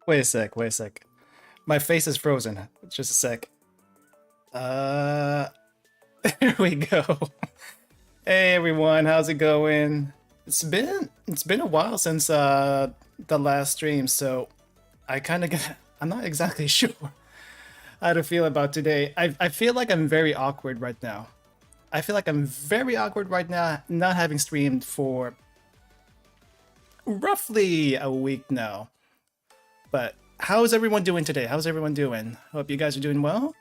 Wait a sec, wait a sec. My face is frozen. Just a sec. There we go. Hey everyone, how's it going? It's been a while since the last stream, so I kind of get I'm not exactly sure how to feel about today. I feel like I'm very awkward right now. I feel like I'm very awkward right now, not having streamed for roughly a week now. But how's everyone doing today? How's everyone doing? Hope you guys are doing well.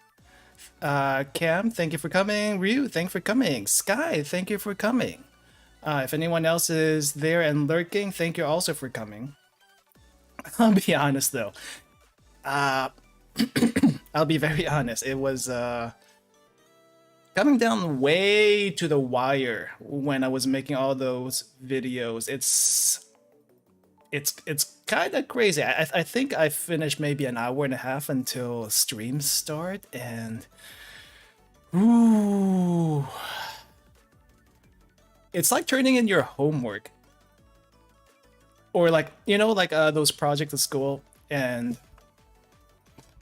Cam, thank you for coming. Ryu, thank you for coming. Sky, thank you for coming. If anyone else is there and lurking, thank you also for coming. I'll be honest though. I'll be very honest. It was coming down way to the wire when I was making all those videos. It's kind of crazy. I think I finished maybe an hour and a half until streams start, and ooh, it's like turning in your homework, or like like those projects at school. And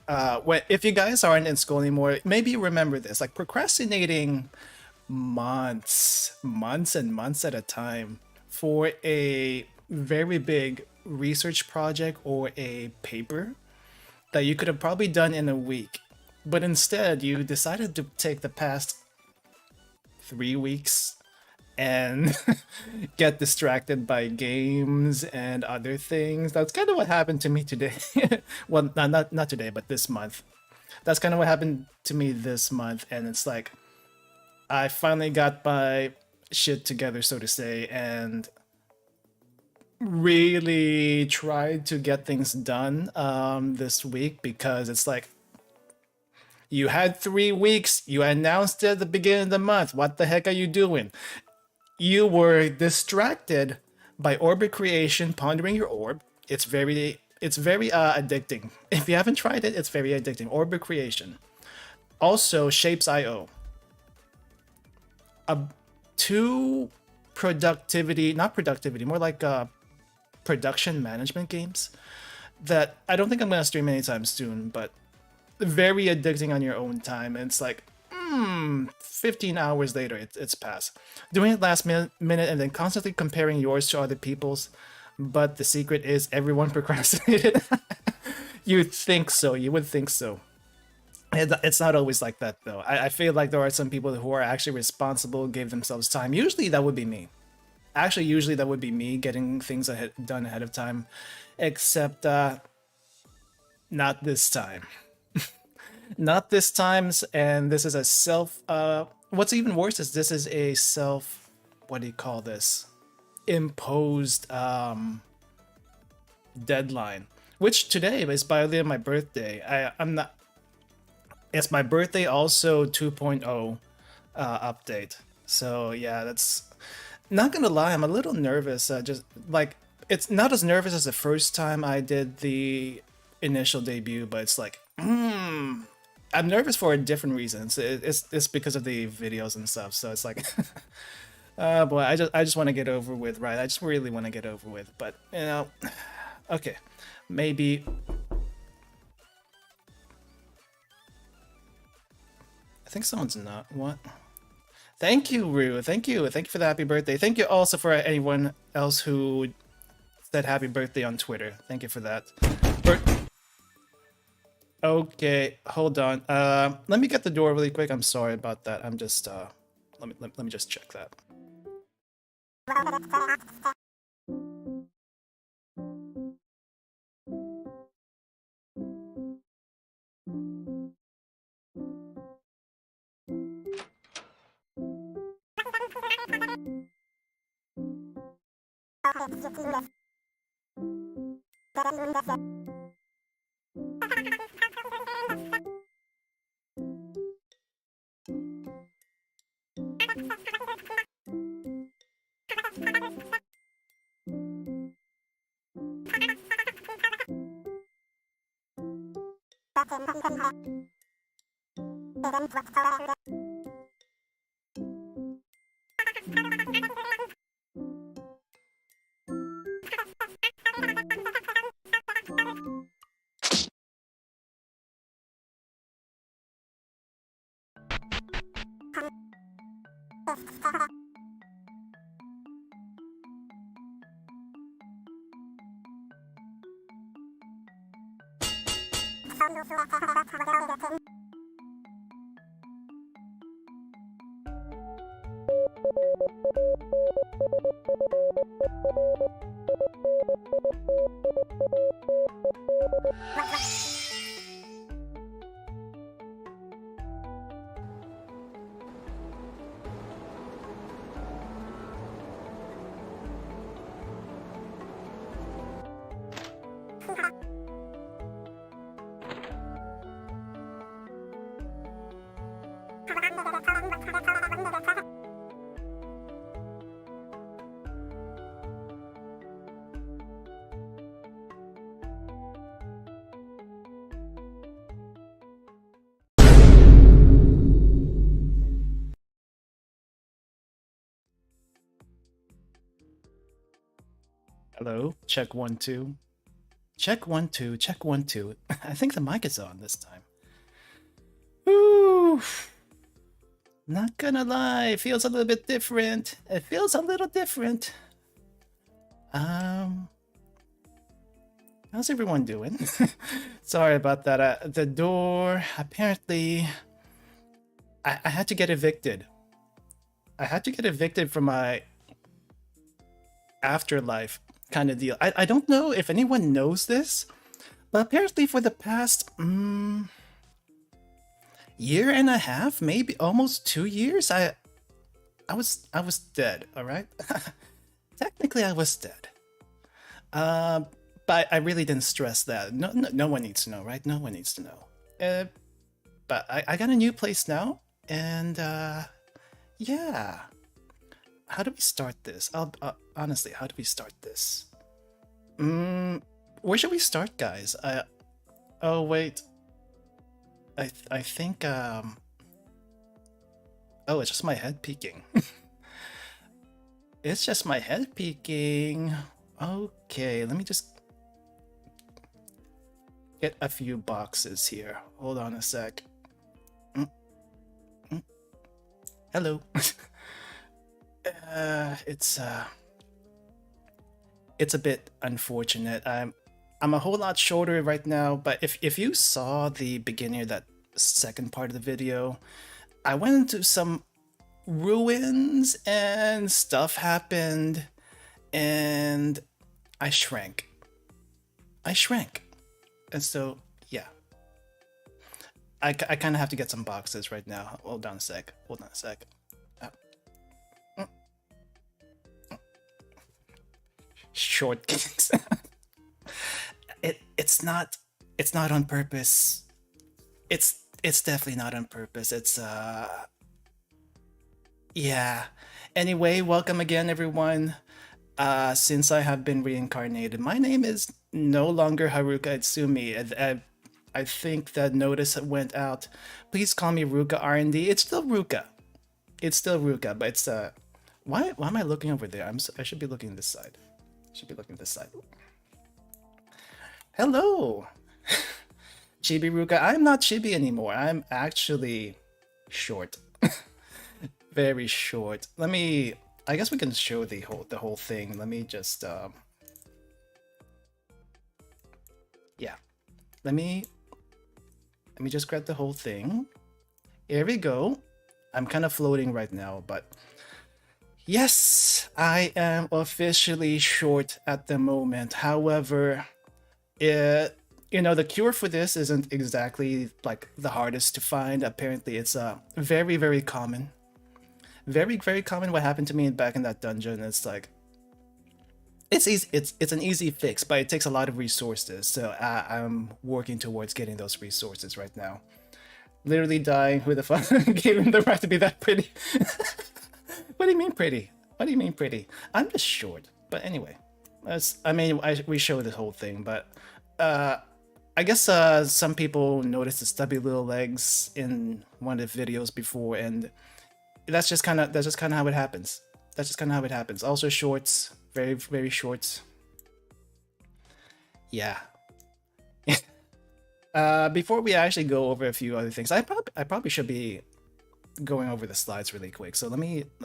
if you guys aren't in school anymore, maybe you remember this, like procrastinating months and months at a time for a very big research project or a paper that you could have probably done in a week, but instead you decided to take the past 3 weeks and get distracted by games and other things. That's kind of what happened to me today. Well, not today, but this month. That's kind of what happened to me this month, and it's like I finally got my shit together, so to say, and really tried to get things done this week, because it's like you had 3 weeks, you announced it at the beginning of the month. What the heck are you doing? You were distracted by orbit creation, pondering your orb. It's very addicting. If you haven't tried it, it's very addicting. Orbit creation. Also, Shapes.io. Two productivity, not productivity, more like production management games that I don't think I'm gonna stream anytime soon, but very addicting on your own time. And it's like 15 hours later it's passed. Doing it last minute and then constantly comparing yours to other people's, but the secret is everyone procrastinated. You think so, you would think so. It's not always like that though. I feel like there are some people who are actually responsible, gave themselves time. Usually that would be me. Actually, usually that would be me getting things done ahead of time, except not this time. Not this time, and this is a self. What's even worse is this is a self. What do you call this? Imposed deadline. Which today is by the way my birthday. I'm not. It's my birthday, also 2.0 update. So yeah, that's. Not gonna lie, I'm a little nervous. Just like it's not as nervous as the first time I did the initial debut, but it's like, I'm nervous for a different reason. It's because of the videos and stuff. So it's like, boy, I just want to get over with, right? I just really want to get over with. But okay, maybe. I think someone's not. What? Thank you, Rue. Thank you for the happy birthday. Thank you also for anyone else who said happy birthday on Twitter. Thank you for that. Okay, hold on. Let me get the door really quick. I'm sorry about that. I'm just let me just check that. Hello, check 1 2. Check 1 2, check 1 2. I think the mic is on this time. Ooh, not gonna lie, it feels a little bit different. It feels a little different. How's everyone doing? Sorry about that. The door, apparently, I had to get evicted. I had to get evicted from my afterlife kind of deal. I don't know if anyone knows this, but apparently for the past year and a half, maybe almost 2 years, I was dead. All right, technically I was dead. But I really didn't stress that. No one needs to know, right? No one needs to know. But I got a new place now, and yeah. How do we start this? Honestly, how do we start this? Where should we start, guys? Oh wait. I think oh, it's just my head peeking. It's just my head peeking. Okay, let me just get a few boxes here. Hold on a sec. Hello. It's a bit unfortunate. I'm a whole lot shorter right now, but if you saw the beginning of that second part of the video, I went into some ruins and stuff happened, and I shrank. And so yeah, I kind of have to get some boxes right now. Hold on a sec. Short kicks. It's not on purpose. It's definitely not on purpose. It's yeah. Anyway, welcome again everyone. Since I have been reincarnated, my name is no longer Haruka Itsumi. I think that notice went out. Please call me Ruka R Indie. It's still Ruka. But it's why am I looking over there? I should be looking this side. Hello, Chibi Ruka. I'm not Chibi anymore. I'm actually short, very short. I guess we can show the whole thing. Let me just yeah. Let me just grab the whole thing. Here we go. I'm kind of floating right now, but yes, I am officially short at the moment. However, the cure for this isn't exactly like the hardest to find. Apparently, it's very, very common. Very, very common. What happened to me back in that dungeon? It's like It's easy. It's an easy fix, but it takes a lot of resources. So I'm working towards getting those resources right now. Literally dying. Who the fuck gave him the right to be that pretty? What do you mean pretty? What do you mean pretty? I'm just short. But anyway, we show the whole thing, but uh, I guess some people noticed the stubby little legs in one of the videos before, and that's just kind of how it happens. That's just kind of how it happens. Also shorts, very very short. Yeah. Before we actually go over a few other things, I probably should be going over the slides really quick. So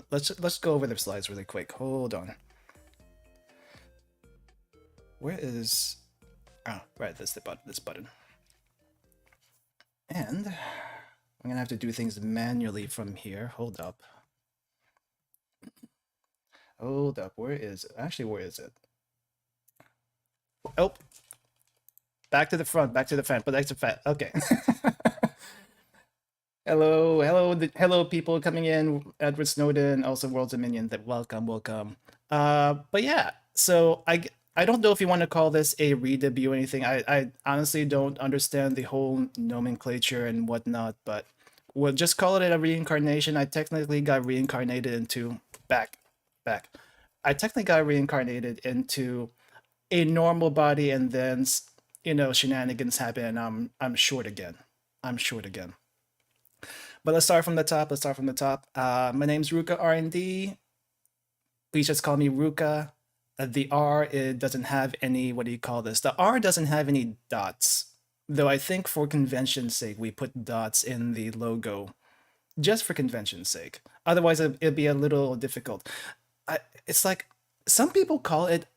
let's go over the slides really quick. Hold on. Where is? Oh, right. That's the button. This button. And I'm gonna have to do things manually from here. Hold up. Hold up. Where is it? Actually, where is it? Oh, back to the front. Back to the front. But that's a fat. Okay. Hello, hello, hello, people coming in. Edward Snowden, also World's Dominion. That welcome, welcome. But yeah, so I don't know if you want to call this a re-debut or anything. I honestly don't understand the whole nomenclature and whatnot, but we'll just call it a reincarnation. I technically got reincarnated into back, back. I technically got reincarnated into a normal body, and then shenanigans happen, and I'm short again. I'm short again. But let's start from the top. Let's start from the top. My name's Ruka R Indie. Please just call me Ruka. The R, it doesn't have any, what do you call this? The R doesn't have any dots. Though I think for convention's sake, we put dots in the logo just for convention's sake. Otherwise, it'd be a little difficult. It's like some people call it,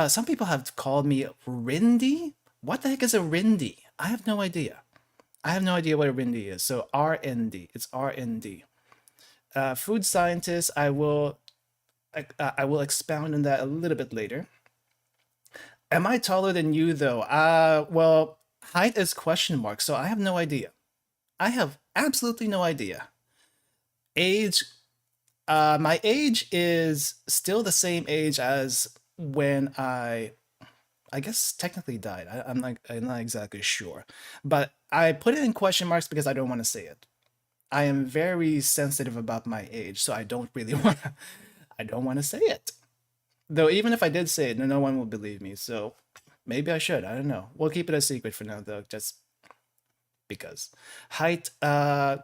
some people have called me Rindy. What the heck is a Rindy? I have no idea. I have no idea what a Rindy is. So RND, it's RND. Food scientist, I will expound on that a little bit later. Am I taller than you though? Well, height is question mark, so I have no idea. I have absolutely no idea. Age, my age is still the same age as when I guess technically died. I'm not exactly sure, but I put it in question marks because I don't want to say it. I am very sensitive about my age, so I don't really want to. I don't want to say it. Though even if I did say it, no one will believe me. So maybe I should. I don't know. We'll keep it a secret for now, though, just because. Height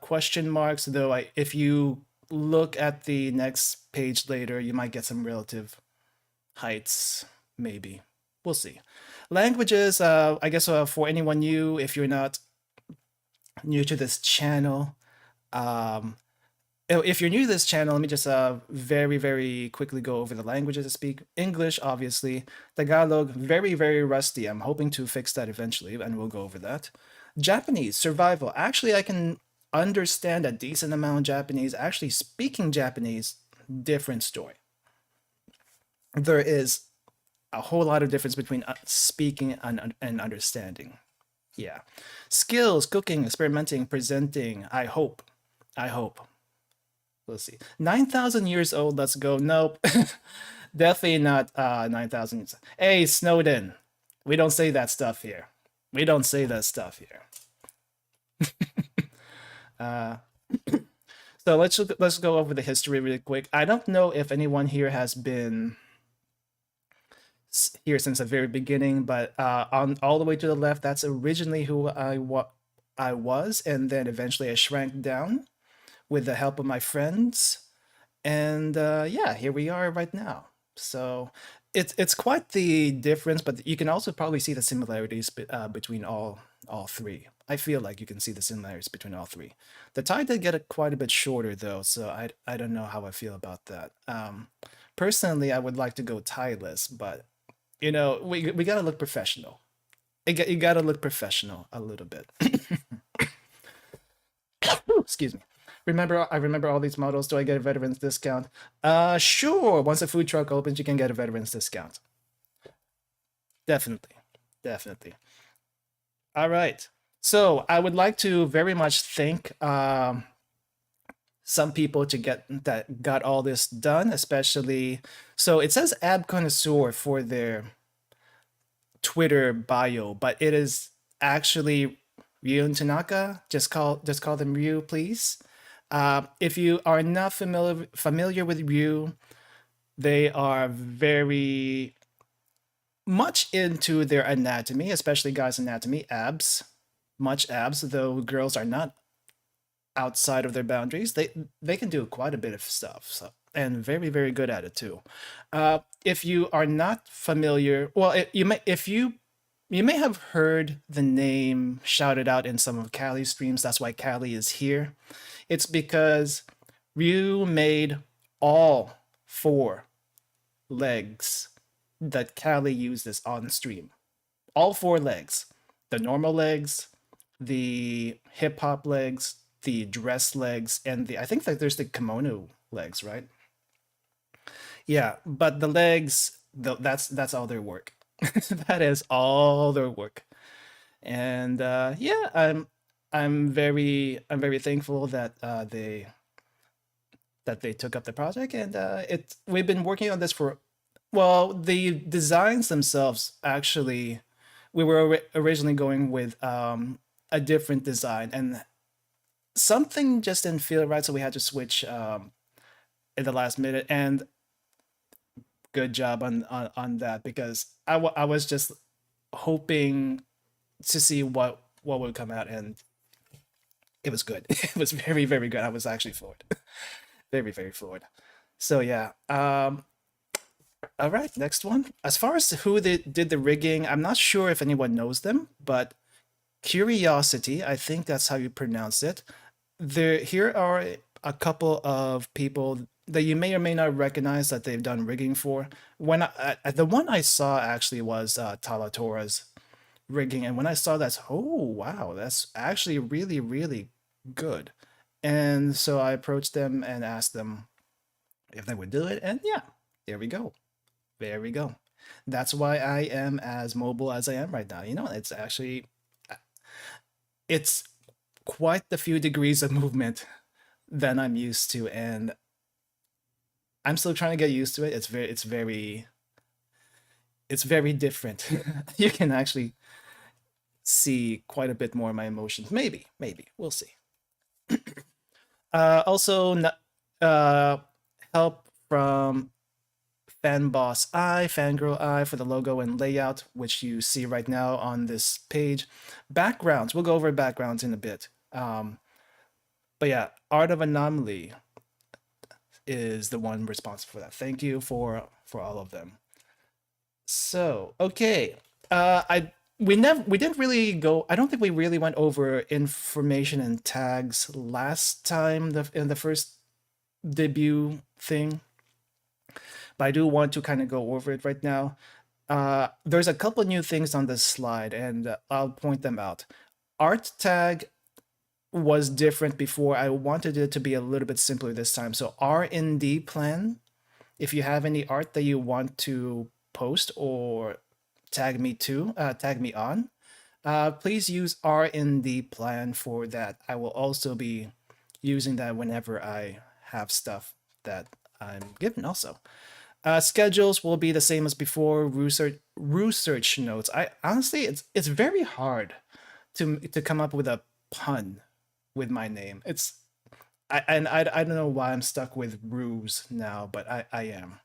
question marks. Though if you look at the next page later, you might get some relative heights. Maybe. We'll see. Languages. I guess for anyone new, if you're not new to this channel, if you're new to this channel, let me just very, very quickly go over the languages I speak. English, obviously. Tagalog, very, very rusty. I'm hoping to fix that eventually, and we'll go over that. Japanese, survival. Actually, I can understand a decent amount of Japanese. Actually, speaking Japanese, different story. There is a whole lot of difference between speaking and understanding. Yeah. Skills, cooking, experimenting, presenting. I hope. I hope. Let's see. 9,000 years old. Let's go. Nope. Definitely not 9,000 years. Hey, Snowden. We don't say that stuff here. We don't say that stuff here. So let's go over the history really quick. I don't know if anyone here has been here since the very beginning, but on all the way to the left, that's originally who I was, and then eventually I shrank down with the help of my friends, and yeah, here we are right now. So it's quite the difference, but you can also probably see the similarities between all three. I feel like you can see the similarities between all three. The tie did get quite a bit shorter though, so I don't know how I feel about that. Personally, I would like to go tieless, but we gotta look professional. You gotta look professional a little bit. Excuse me. I remember all these models. Do I get a veterans discount? Sure. Once a food truck opens, you can get a veterans discount. Definitely. Definitely. All right. So I would like to very much some people to get that got all this done, especially so it says ab connoisseur for their Twitter bio, but it is actually Ryu and Tanaka. Just call them Ryu, please. If you are not familiar with Ryu, they are very much into their anatomy, especially guys' anatomy, abs, much abs. Though girls are not outside of their boundaries, they can do quite a bit of stuff. So and very good at it too. If you are not familiar, well, you may if you may have heard the name shouted out in some of Callie's streams. That's why Callie is here. It's because Ryu made all four legs that Callie uses on stream. All four legs. The normal legs, the hip hop legs, the dress legs, and the I think that there's the kimono legs, right? Yeah, but the legs, that's all their work. That is all their work. And yeah, I'm very thankful that they took up the project, and we've been working on this for, well, the designs themselves actually, we were originally going with a different design, and something just didn't feel right, so we had to switch in the last minute. And good job on that, because I was just hoping to see what would come out, and it was good. It was very good. I was actually floored. Very floored. So yeah. All right, next one. As far as who did the rigging, I'm not sure if anyone knows them, but Curiosity, I think that's how you pronounce it. Here are a couple of people that you may or may not recognize that they've done rigging for. The one I saw actually was Talatora's rigging, and when I saw that, oh wow, that's actually really good. And so I approached them and asked them if they would do it, and yeah, there we go. There we go. That's why I am as mobile as I am right now. It's actually it's quite the few degrees of movement than I'm used to, and I'm still trying to get used to it. It's very different. You can actually see quite a bit more of my emotions. Maybe we'll see. Also, help from Fangirl I for the logo and layout, which you see right now on this page. Backgrounds, we'll go over backgrounds in a bit. But yeah, Art of Anomaly is the one responsible for that. Thank you for all of them. So okay, we didn't really go. I don't think we really went over information and tags last time in the first debut thing, but I do want to kind of go over it right now. There's a couple new things on this slide, and I'll point them out. Art tag was different before. I wanted it to be a little bit simpler this time. So R Indie plan. If you have any art that you want to post or tag me on, please use R Indie plan for that. I will also be using that whenever I have stuff that I'm given also. Schedules will be the same as before. Research notes. I honestly, it's very hard to come up with a pun with my name. I don't know why I'm stuck with ruse now, but I am.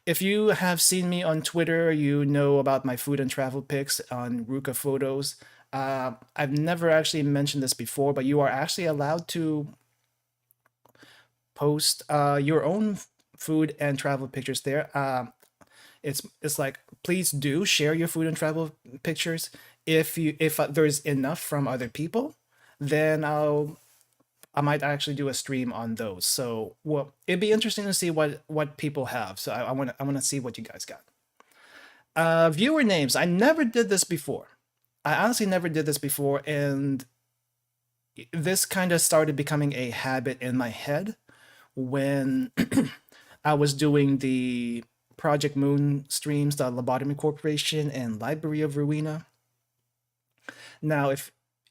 If you have seen me on Twitter, you know about my food and travel pics on Ruka Photos. I've never actually mentioned this before, but you are actually allowed to post your own food and travel pictures there. It's like, please do share your food and travel pictures. If there's enough from other people, then I might actually do a stream on those. So, well, it'd be interesting to see what people have. So I want to see what you guys got. Viewer names. I never did this before. I honestly never did this before, and this kind of started becoming a habit in my head when I was doing the Project Moon streams, the Lobotomy Corporation, and Library of Ruina. Now,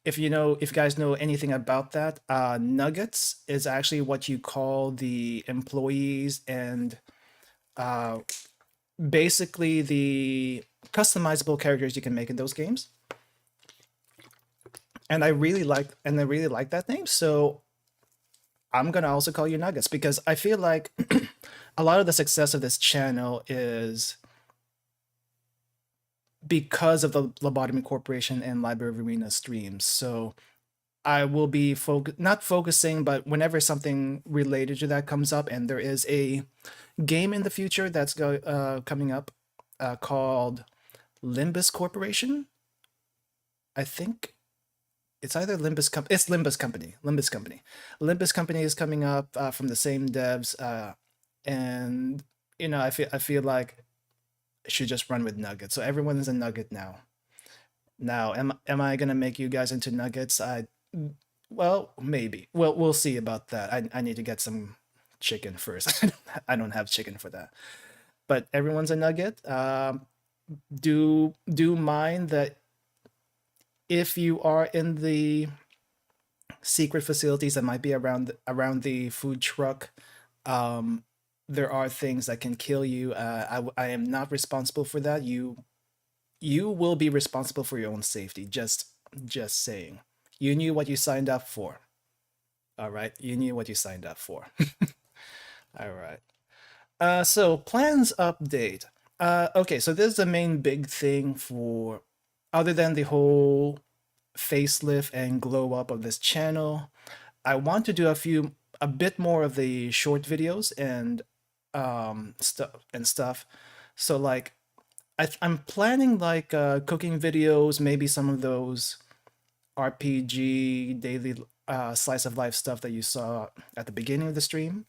if you guys know anything about that, nuggets is actually what you call the employees and uh, basically the customizable characters you can make in those games. And I really like that name. So I'm gonna also call you Nuggets because I feel like a lot of the success of this channel is because of the Lobotomy Corporation and Library of Arena streams. So I will be not focusing, but whenever something related to that comes up, and there is a game in the future that's coming up called Limbus Corporation. I think it's either it's Limbus Company. Limbus Company is coming up from the same devs, and I feel like I should just run with Nuggets. So everyone is a Nugget now. Now, am I gonna make you guys into Nuggets? Well, maybe. Well, we'll see about that. I need to get some chicken first. I don't have chicken for that. But everyone's a Nugget. Do mind that if you are in the secret facilities that might be around the food truck, um, there are things that can kill you. I am not responsible for that. You will be responsible for your own safety. Just saying. You knew what you signed up for. All right, you knew what you signed up for. All right. So plans update. Okay, so this is the main big thing for, other than the whole facelift and glow up of this channel. I want to do a bit more of the short videos and stuff. So like, I'm planning like cooking videos, maybe some of those RPG daily slice of life stuff that you saw at the beginning of the stream.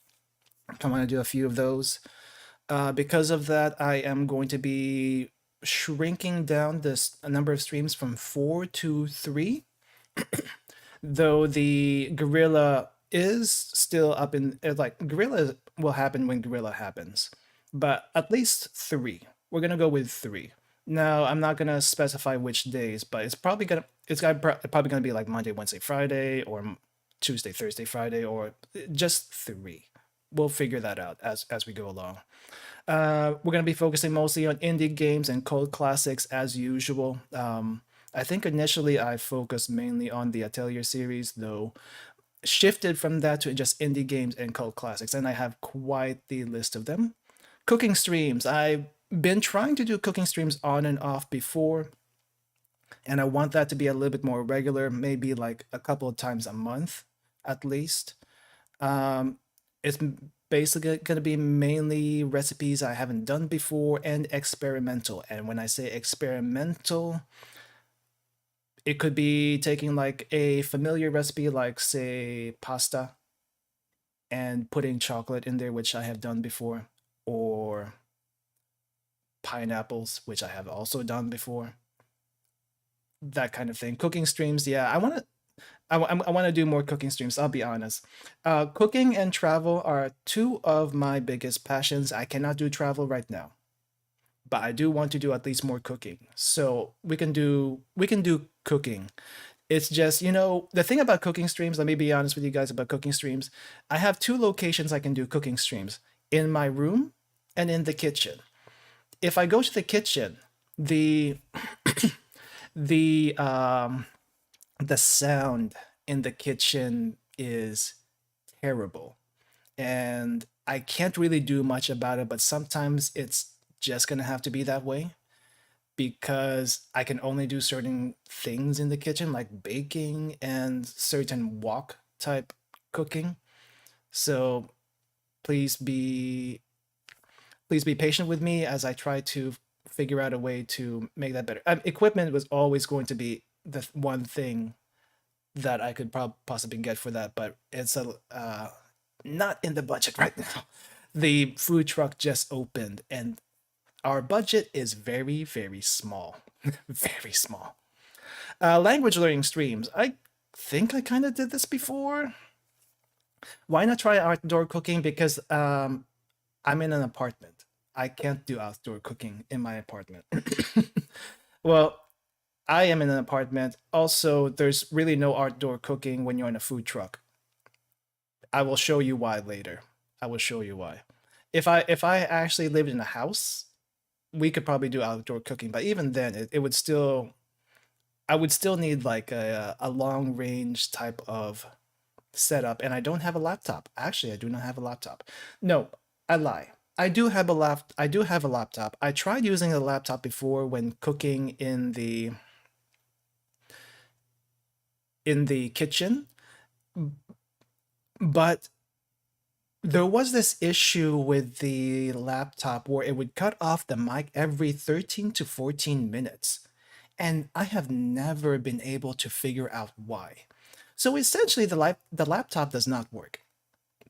I want to do a few of those. Because of that, I am going to be shrinking down this a number of streams from 4 to 3. Though the gorilla is still up in like gorilla will happen when gorilla happens, but at least 3. We're gonna go with 3. Now I'm not gonna specify which days, but probably gonna be like Monday, Wednesday, Friday, or Tuesday, Thursday, Friday, or just 3. We'll figure that out as we go along. We're going to be focusing mostly on indie games and cult classics as usual. I think initially I focused mainly on the Atelier series, though shifted from that to just indie games and cult classics, and I have quite the list of them. Cooking streams. I've been trying to do cooking streams on and off before, and I want that to be a little bit more regular, maybe like a couple of times a month at least. Um, it's basically going to be mainly recipes I haven't done before and experimental. And when I say experimental, it could be taking like a familiar recipe, like say pasta, and putting chocolate in there, which I have done before, or pineapples, which I have also done before. That kind of thing. Cooking streams, yeah. I want to do more cooking streams. I'll be honest. Cooking and travel are 2 of my biggest passions. I cannot do travel right now, but I do want to do at least more cooking. So we can do cooking. It's just the thing about cooking streams. Let me be honest with you guys about cooking streams. I have 2 locations I can do cooking streams: in my room and in the kitchen. If I go to the kitchen, the the um the sound in the kitchen is terrible, and I can't really do much about it, but sometimes it's just gonna have to be that way because I can only do certain things in the kitchen, like baking and certain wok type cooking. So please be please be patient with me as I try to figure out a way to make that better. Equipment was always going to be the one thing that I could possibly get for that, but it's not in the budget right now. The food truck just opened, and our budget is very, very small, very small. Language learning streams. I think I kind of did this before. Why not try outdoor cooking? Because I'm in an apartment. I can't do outdoor cooking in my apartment. Well, I am in an apartment. Also, there's really no outdoor cooking when you're in a food truck. I will show you why later. I will show you why. If I actually lived in a house, we could probably do outdoor cooking, but even then it would still I would still need like a long range type of setup, and I don't have a laptop. Actually, I do not have a laptop. No, I lie. I do have a laptop. I tried using a laptop before when cooking in the kitchen, but there was this issue with the laptop where it would cut off the mic every 13 to 14 minutes. And I have never been able to figure out why. So essentially, the laptop does not work.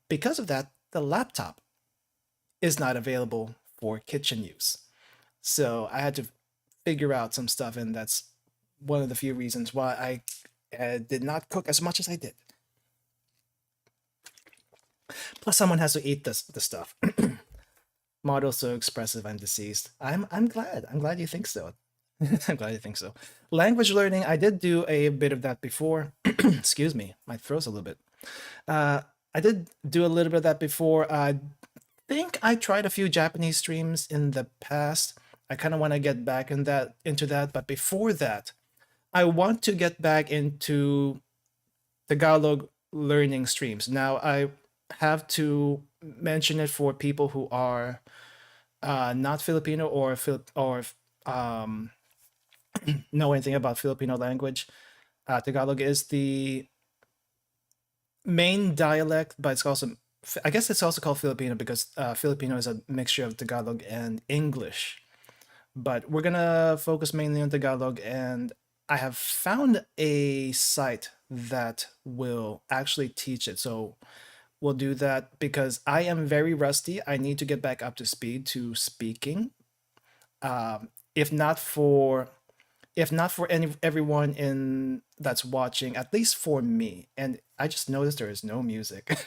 Because of that, the laptop is not available for kitchen use. So I had to figure out some stuff, and that's one of the few reasons why I did not cook as much as I did. Plus, someone has to eat the stuff. Model so expressive and deceased. I'm glad. I'm glad you think so. I'm glad you think so. Language learning, I did do a bit of that before. Excuse me, my throat's a little bit. I did do a little bit of that before. I think I tried a few Japanese streams in the past. I kind of want to get back into that, but before that, I want to get back into Tagalog learning streams. Now, I have to mention it for people who are not Filipino or know anything about Filipino language. Tagalog is the main dialect, but it's also, I guess it's also called Filipino because Filipino is a mixture of Tagalog and English. But we're gonna focus mainly on Tagalog, and I have found a site that will actually teach it. So we'll do that because I am very rusty. I need to get back up to speed to speaking. Um, if not for everyone in that's watching, at least for me. And I just noticed there is no music,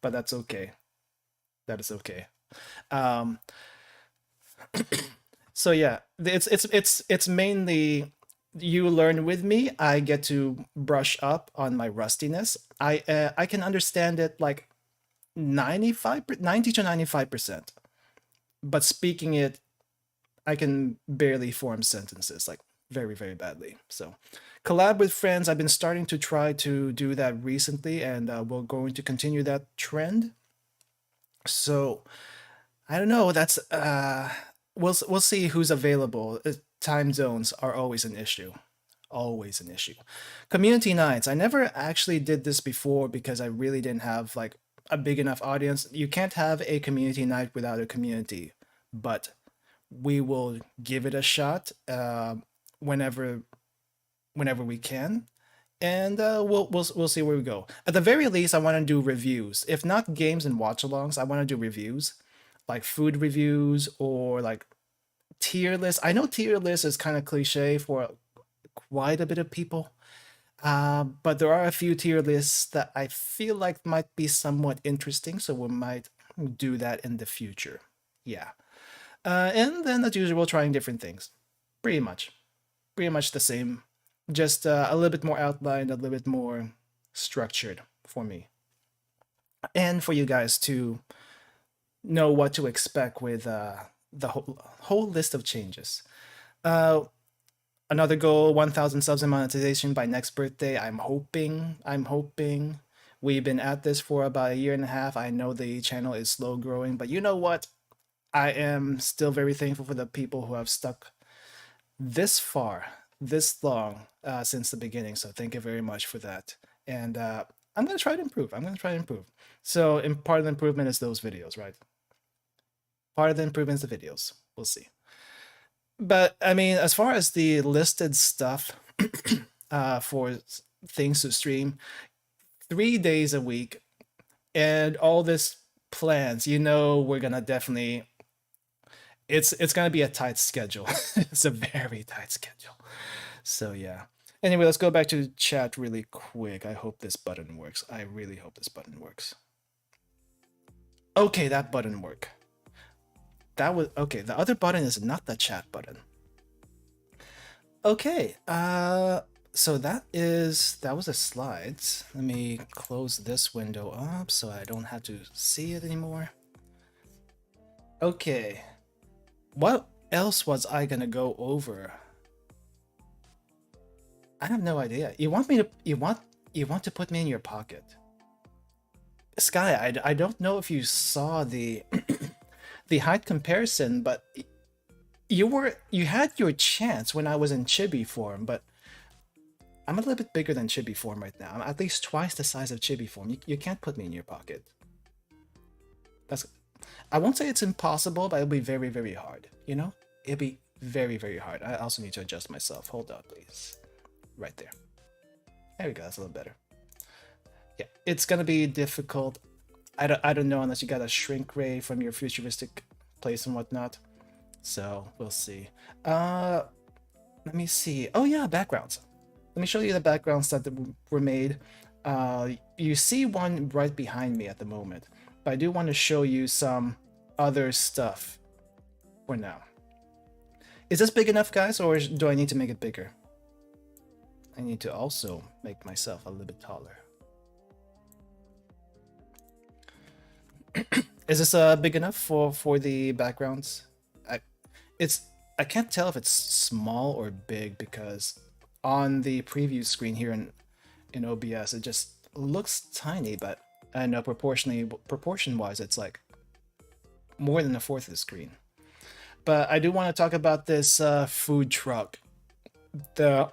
but that's okay. That is okay. Um, so yeah, it's mainly you learn with me. I get to brush up on my rustiness. I can understand it like 90 to 95%, but speaking it, I can barely form sentences like very, very badly. So, collab with friends. I've been starting to try to do that recently, and we're going to continue that trend. So, I don't know. That's we'll see who's available. Time zones are always an issue. Always an issue. Community nights. I never actually did this before because I really didn't have like a big enough audience. You can't have a community night without a community, but we will give it a shot whenever whenever we can, and we'll see where we go. At the very least, I want to do reviews. If not games and watch-alongs, I want to do reviews, like food reviews or like tier lists. I know tier list is kind of cliche for quite a bit of people, but there are a few tier lists that I feel like might be somewhat interesting, so we might do that in the future. Yeah. And then, as usual, trying different things. Pretty much. Pretty much the same. Just a little bit more outlined, a little bit more structured for me. And for you guys to know what to expect with the whole list of changes. Uh, Another goal, 1,000 subs and monetization by next birthday. I'm hoping. I'm hoping. We've been at this for about a year and a half. I know the channel is slow growing, but you know what? I am still very thankful for the people who have stuck this far, this long since the beginning. So thank you very much for that. And I'm gonna try to improve. I'm gonna try to improve. So, part of the improvement is those videos, right? Part of the improvement is the videos. We'll see. But I mean, as far as the listed stuff for things to stream, 3 days a week, and all this plans. You know, we're gonna definitely it's gonna be a tight schedule. It's a very tight schedule. So yeah. Anyway, let's go back to chat really quick. I hope this button works. I really hope this button works. Okay, that button worked. That was okay. The other button is not the chat button. Okay, so that was the slides. Let me close this window up so I don't have to see it anymore. Okay, what else was I gonna go over? I have no idea. You want to put me in your pocket? Sky, I don't know if you saw the the height comparison, but you had your chance when I was in chibi form, but I'm a little bit bigger than chibi form right now. I'm at least twice the size of chibi form. You can't put me in your pocket. That's I won't say it's impossible, but it'll be very, very hard. You know? It'll be very, very hard. I also need to adjust myself. Hold up, please. Right there. There we go. That's a little better. Yeah, it's gonna be difficult. I don't know unless you got a shrink ray from your futuristic place and whatnot. So we'll see. Let me see. Oh yeah, backgrounds. Let me show you the backgrounds that were made. You see one right behind me at the moment, but I do want to show you some other stuff for now. Is this big enough, guys, or do I need to make it bigger? I need to also make myself a little bit taller. Is this big enough for the backgrounds? I can't tell if it's small or big because on the preview screen here in OBS it just looks tiny, but I know proportion wise it's like more than a fourth of the screen. But I do want to talk about this food truck. The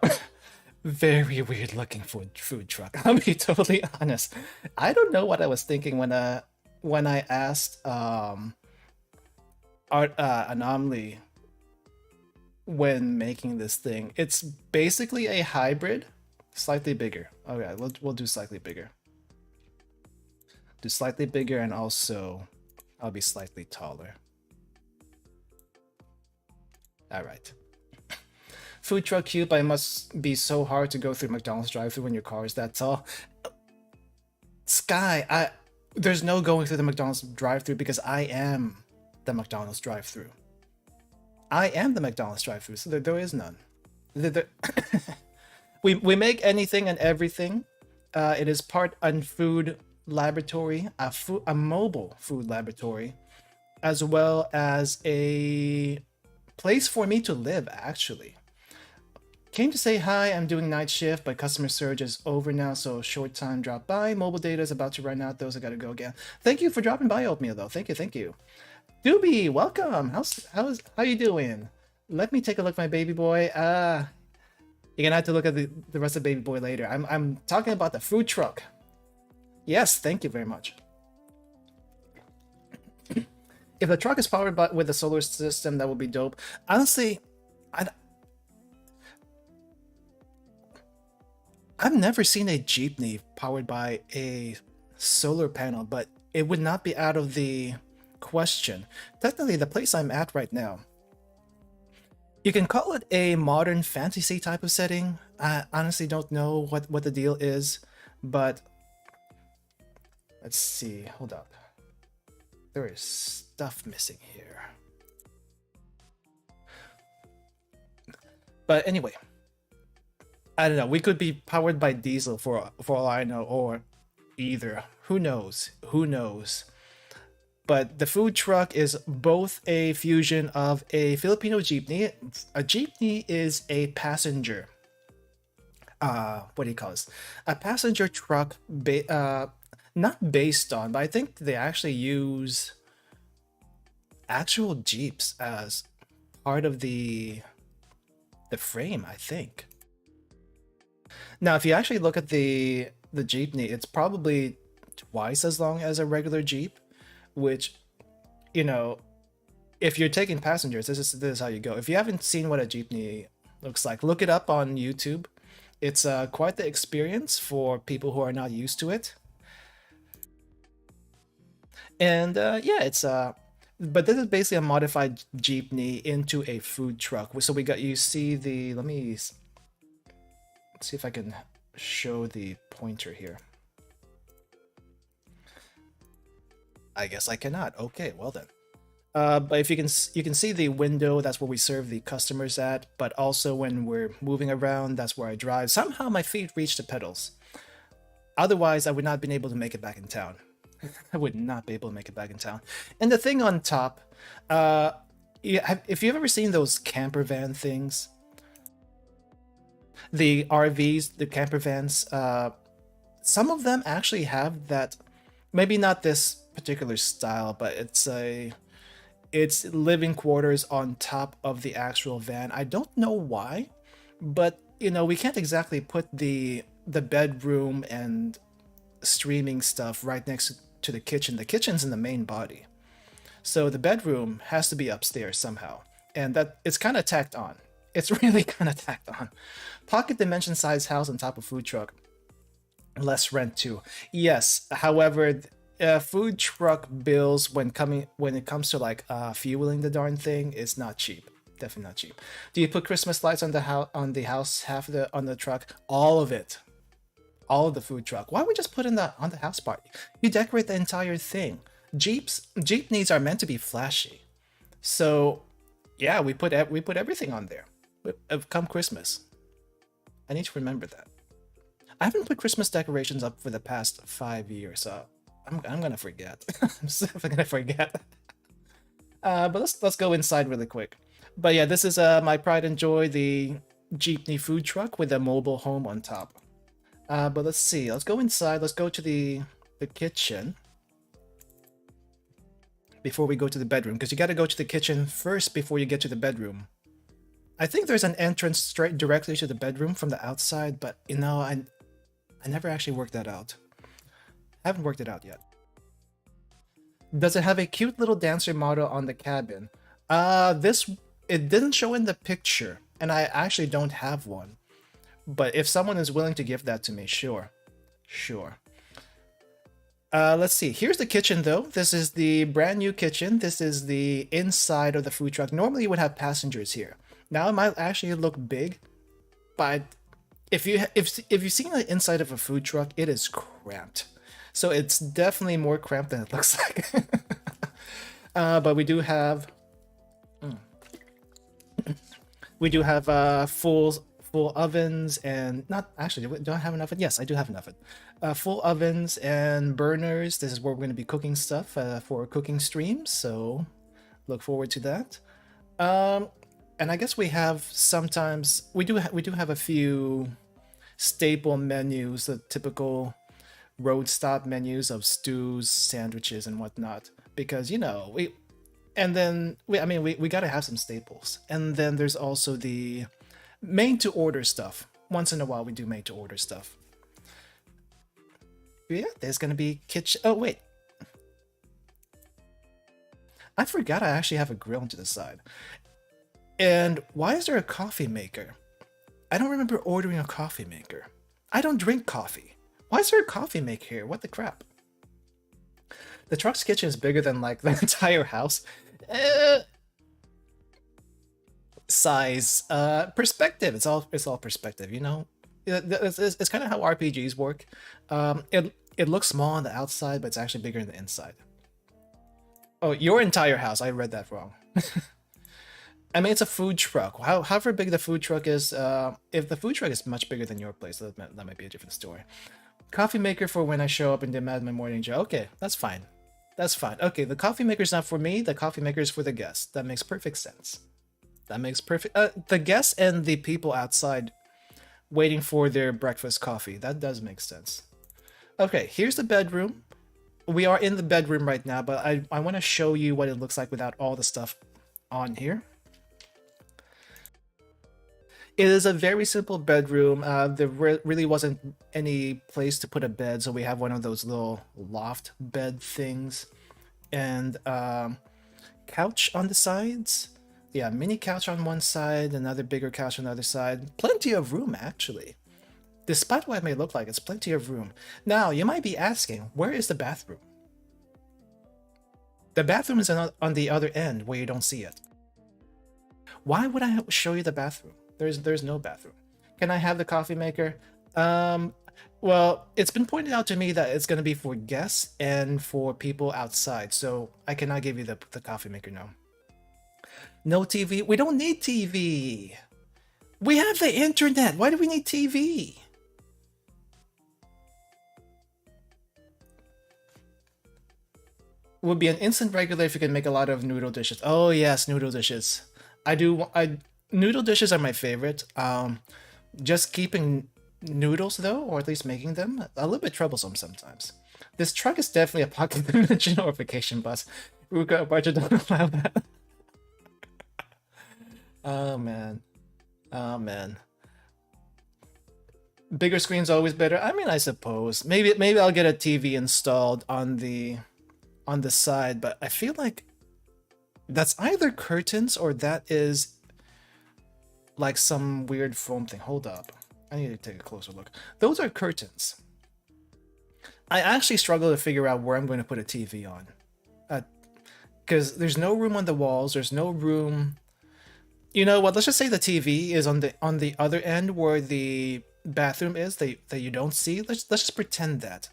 very weird looking food truck. I'll be totally honest. I don't know what I was thinking when I asked Anomaly when making this thing. It's basically a hybrid, slightly bigger. Okay, we'll do slightly bigger. Do slightly bigger, and also I'll be slightly taller. All right. Food truck cube. I must be so hard to go through McDonald's drive-thru when your car is that tall. Sky, there's no going through the McDonald's drive-thru because I am the McDonald's drive-thru. I am the McDonald's drive-thru, so there is none. We make anything and everything. It is part food laboratory, a mobile food laboratory, as well as a place for me to live, actually. Came to say hi, I'm doing night shift, but customer surge is over now, so short time drop by. Mobile data is about to run out, those I gotta go again. Thank you for dropping by, Oatmeal, though. Thank you. Doobie, welcome. How you doing? Let me take a look at my baby boy. You're gonna have to look at the rest of baby boy later. I'm talking about the food truck. Yes, thank you very much. If the truck is powered with a solar system, that would be dope. Honestly, I've never seen a jeepney powered by a solar panel, but it would not be out of the question. Technically, the place I'm at right now, you can call it a modern fantasy type of setting. I honestly don't know what the deal is, but let's see. Hold up. There is stuff missing here. But anyway, I don't know. We could be powered by diesel for all I know, or either. Who knows? Who knows? But the food truck is both a fusion of a Filipino jeepney. A jeepney is a passenger. What do you call this? A passenger truck, not based on, but I think they actually use actual jeeps as part of the frame, I think. Now, if you actually look at the jeepney, it's probably twice as long as a regular jeep, which, you know, if you're taking passengers, this is how you go. If you haven't seen what a jeepney looks like, look it up on YouTube. It's quite the experience for people who are not used to it. And yeah, it's but this is basically a modified jeepney into a food truck. So you see the, let me see if I can show the pointer here. I guess I cannot. Okay, well then. But if you can see the window, that's where we serve the customers at. But also when we're moving around, that's where I drive. Somehow my feet reach the pedals. Otherwise, I would not have been able to make it back in town. I would not be able to make it back in town. And the thing on top, if you've ever seen those camper van things, the RVs, the camper vans, some of them actually have that. Maybe not this particular style, but it's living quarters on top of the actual van. I don't know why, but you know, we can't exactly put the bedroom and streaming stuff right next to the kitchen. The kitchen's in the main body, so the bedroom has to be upstairs somehow, and that it's kind of tacked on. It's really kind of tacked on. Pocket dimension size house on top of food truck. Less rent too. Yes, however, food truck bills when it comes to like fueling the darn thing is not cheap. Definitely not cheap. Do you put Christmas lights on the house half of the on the truck? All of it. All of the food truck. Why don't we just put in on the house party? You decorate the entire thing. Jeepneys are meant to be flashy. So yeah, we put everything on there. Come Christmas. I need to remember that. I haven't put Christmas decorations up for the past 5 years, so I'm gonna forget. I'm simply gonna forget. But let's go inside really quick. But yeah, this is my pride and joy, the jeepney food truck with a mobile home on top. But let's see. Let's go inside. Let's go to the kitchen before we go to the bedroom, because you got to go to the kitchen first before you get to the bedroom. I think there's an entrance straight directly to the bedroom from the outside, but you know, I never actually worked that out. I haven't worked it out yet. Does it have a cute little dancer model on the cabin? It didn't show in the picture, and I actually don't have one. But if someone is willing to give that to me, sure. Sure. Let's see. Here's the kitchen, though. This is the brand new kitchen. This is the inside of the food truck. Normally, you would have passengers here. Now, it might actually look big, but if you've seen the inside of a food truck, it is cramped. So it's definitely more cramped than it looks like. But we do have full ovens, and not actually, do I have an oven? Yes, I do have an oven. Full ovens and burners. This is where we're going to be cooking stuff for cooking streams, so look forward to that. And I guess we have sometimes we do have a few staple menus, the typical road stop menus of stews, sandwiches, and whatnot, because you know we got to have some staples. And then there's also the made to order stuff. Once in a while we do made to order stuff. But yeah, there's gonna be kitchen. Oh wait, I forgot I actually have a grill to the side. And why is there a coffee maker? I don't remember ordering a coffee maker. I don't drink coffee. Why is there a coffee maker here? What the crap? The truck's kitchen is bigger than like the entire house. Size, perspective. It's all perspective, you know. It's kind of how RPGs work. It looks small on the outside, but it's actually bigger on the inside. Oh, your entire house. I read that wrong. I mean, it's a food truck. However big the food truck is, if the food truck is much bigger than your place, that might be a different story. Coffee maker for when I show up and demand my morning job. Okay, that's fine. That's fine. Okay, the coffee maker's not for me. The coffee maker is for the guests. That makes perfect sense. That makes perfect... the guests and the people outside waiting for their breakfast coffee. That does make sense. Okay, here's the bedroom. We are in the bedroom right now, but I want to show you what it looks like without all the stuff on here. It is a very simple bedroom. There really wasn't any place to put a bed, so we have one of those little loft bed things. And couch on the sides. Yeah, mini couch on one side, another bigger couch on the other side. Plenty of room, actually. Despite what it may look like, it's plenty of room. Now, you might be asking, where is the bathroom? The bathroom is on the other end where you don't see it. Why would I show you the bathroom? There's no bathroom. Can I have the coffee maker? Well, it's been pointed out to me that it's going to be for guests and for people outside, so I cannot give you the coffee maker, no. No TV? We don't need TV! We have the internet! Why do we need TV? Would be an instant regular if you can make a lot of noodle dishes. Oh yes, noodle dishes. I noodle dishes are my favorite. Just keeping noodles though, or at least making them, a little bit troublesome sometimes. This truck is definitely a pocket dimension notification bus. Ruka, why'd you don't allow that? Oh man. Oh man. Bigger screen's always better. I mean, I suppose. Maybe I'll get a TV installed on the side, but I feel like that's either curtains or that is like some weird foam thing. Hold up. I need to take a closer look. Those are curtains. I actually struggle to figure out where I'm going to put a TV on. Because there's no room on the walls, there's no room. You know what? Let's just say the TV is on the other end where the bathroom is that you don't see. Let's just pretend that.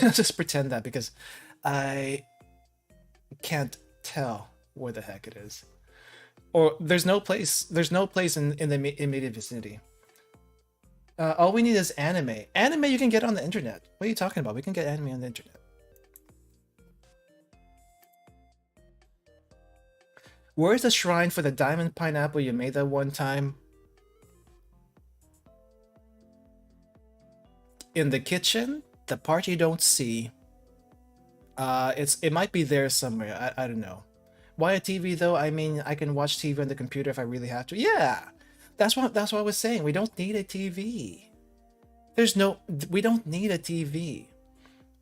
Let's just pretend that because I can't tell where the heck it is. Or there's no place in the immediate vicinity. All we need is anime. Anime you can get on the internet. What are you talking about? We can get anime on the internet. Where's the shrine for the diamond pineapple you made that one time? In the kitchen, the part you don't see. It might be there somewhere. I don't know. Why a TV though? I mean, I can watch TV on the computer if I really have to. Yeah, that's what I was saying. We don't need a TV. We don't need a TV.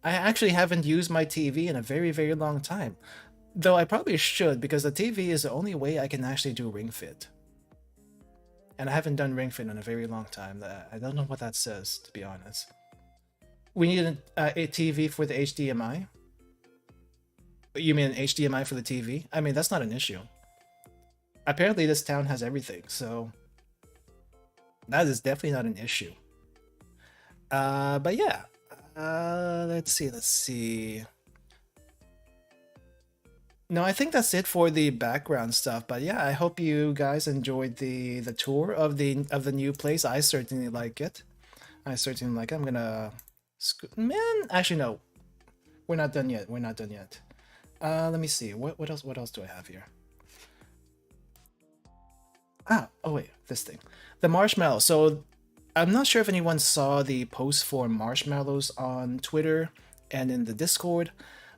I actually haven't used my TV in a very, very long time. Though I probably should, because the TV is the only way I can actually do Ring Fit. And I haven't done Ring Fit in a very long time. I don't know what that says, to be honest. We need a TV for the HDMI? You mean an HDMI for the TV? I mean, that's not an issue. Apparently this town has everything, so that is definitely not an issue. But yeah. Let's see. No, I think that's it for the background stuff. But yeah, I hope you guys enjoyed the tour of the new place. I certainly like it. I'm gonna man, actually no. We're not done yet. Let me see. What else do I have here? Oh wait, this thing. The marshmallow. So I'm not sure if anyone saw the post for marshmallows on Twitter and in the Discord,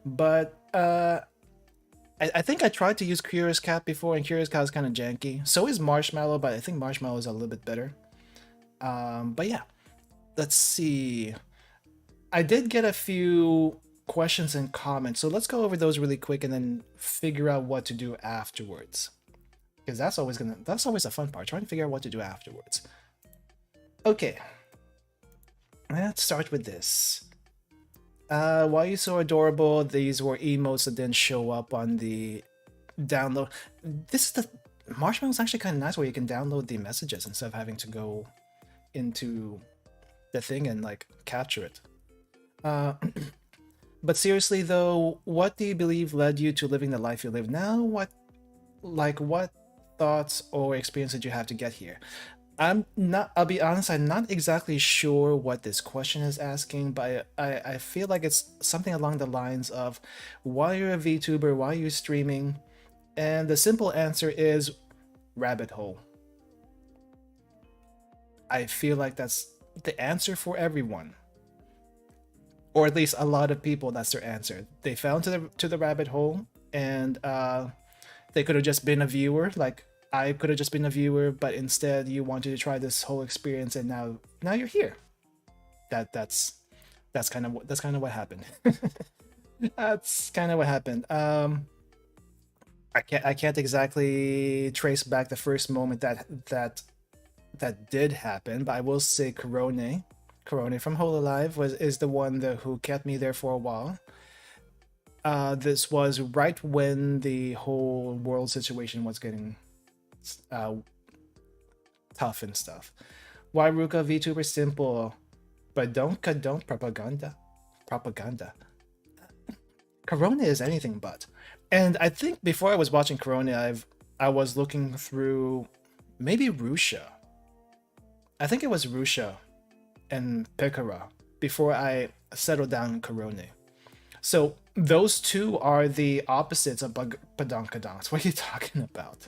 but I think I tried to use Curious Cat before, and Curious Cat is kind of janky. So is Marshmallow, but I think Marshmallow is a little bit better. But yeah, let's see. I did get a few questions and comments, so let's go over those really quick and then figure out what to do afterwards. Because that's always a fun part, trying to figure out what to do afterwards. Okay, let's start with this. Why are you so adorable? These were emotes that didn't show up on the download. This is the Marshmallow's actually kind of nice where you can download the messages instead of having to go into the thing and like capture it. But seriously though, what do you believe led you to living the life you live now? What thoughts or experience did you have to get here? I'll be honest, I'm not exactly sure what this question is asking, but I feel like it's something along the lines of why you're a VTuber, why you're streaming, and the simple answer is rabbit hole. I feel like that's the answer for everyone. Or at least a lot of people, that's their answer. They fell into the rabbit hole, and they could have just been a viewer, like I could have just been a viewer, but instead you wanted to try this whole experience, and now you're here. That's kind of what happened. That's kind of what happened. I can't exactly trace back the first moment that did happen, but I will say Corone from Hololive is the one who kept me there for a while. This was right when the whole world situation was getting tough and stuff. Why Ruka VTuber? Simple. but don't condone propaganda. Propaganda. Corona is anything but. And I think before I was watching Corona, I was looking through maybe Russia. I think it was Russia and Pekara before I settled down Corona. So those two are the opposites of Padonkadonks. What are you talking about?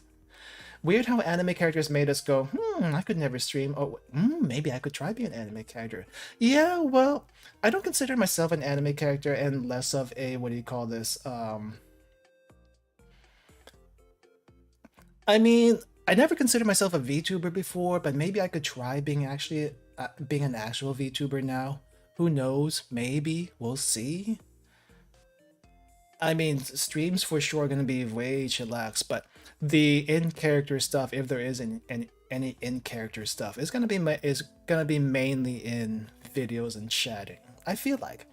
Weird how anime characters made us go, I could never stream. Oh, maybe I could try being an anime character. Yeah, well, I don't consider myself an anime character and less of a, what do you call this? I mean, I never considered myself a VTuber before, but maybe I could try being being an actual VTuber now. Who knows? Maybe. We'll see. I mean, streams for sure are gonna be way chillax, but the in-character stuff, if there is any in-character stuff, is gonna be mainly in videos and chatting. I feel like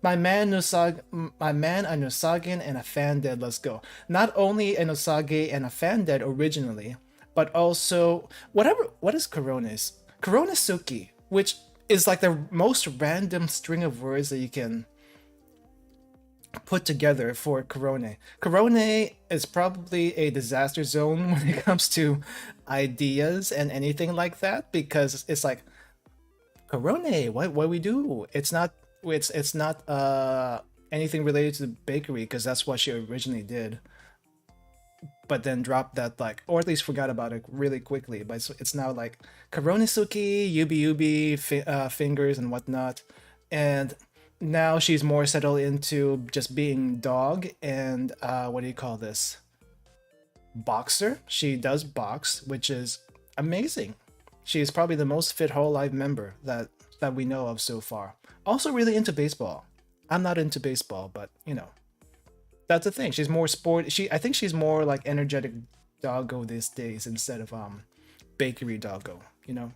my man my man a Nosagin and a fan dead. Let's go. Not only a Nosage and a fan dead originally, but also what is Coronas? Coronasuki, which is like the most random string of words that you can put together for Corona. Corona is probably a disaster zone when it comes to ideas and anything like that, because it's like Corona, what we do? It's not anything related to the bakery, because that's what she originally did. But then dropped that, like, or at least forgot about it really quickly. But it's now like Coronasuki, Yubi Yubi, fingers and whatnot. And now she's more settled into just being dog and what do you call this? Boxer. She does box, which is amazing. She is probably the most fit whole life member that we know of so far. Also really into baseball. I'm not into baseball, but you know, that's the thing. She's more sport. I think she's more like energetic doggo these days instead of bakery doggo. You know,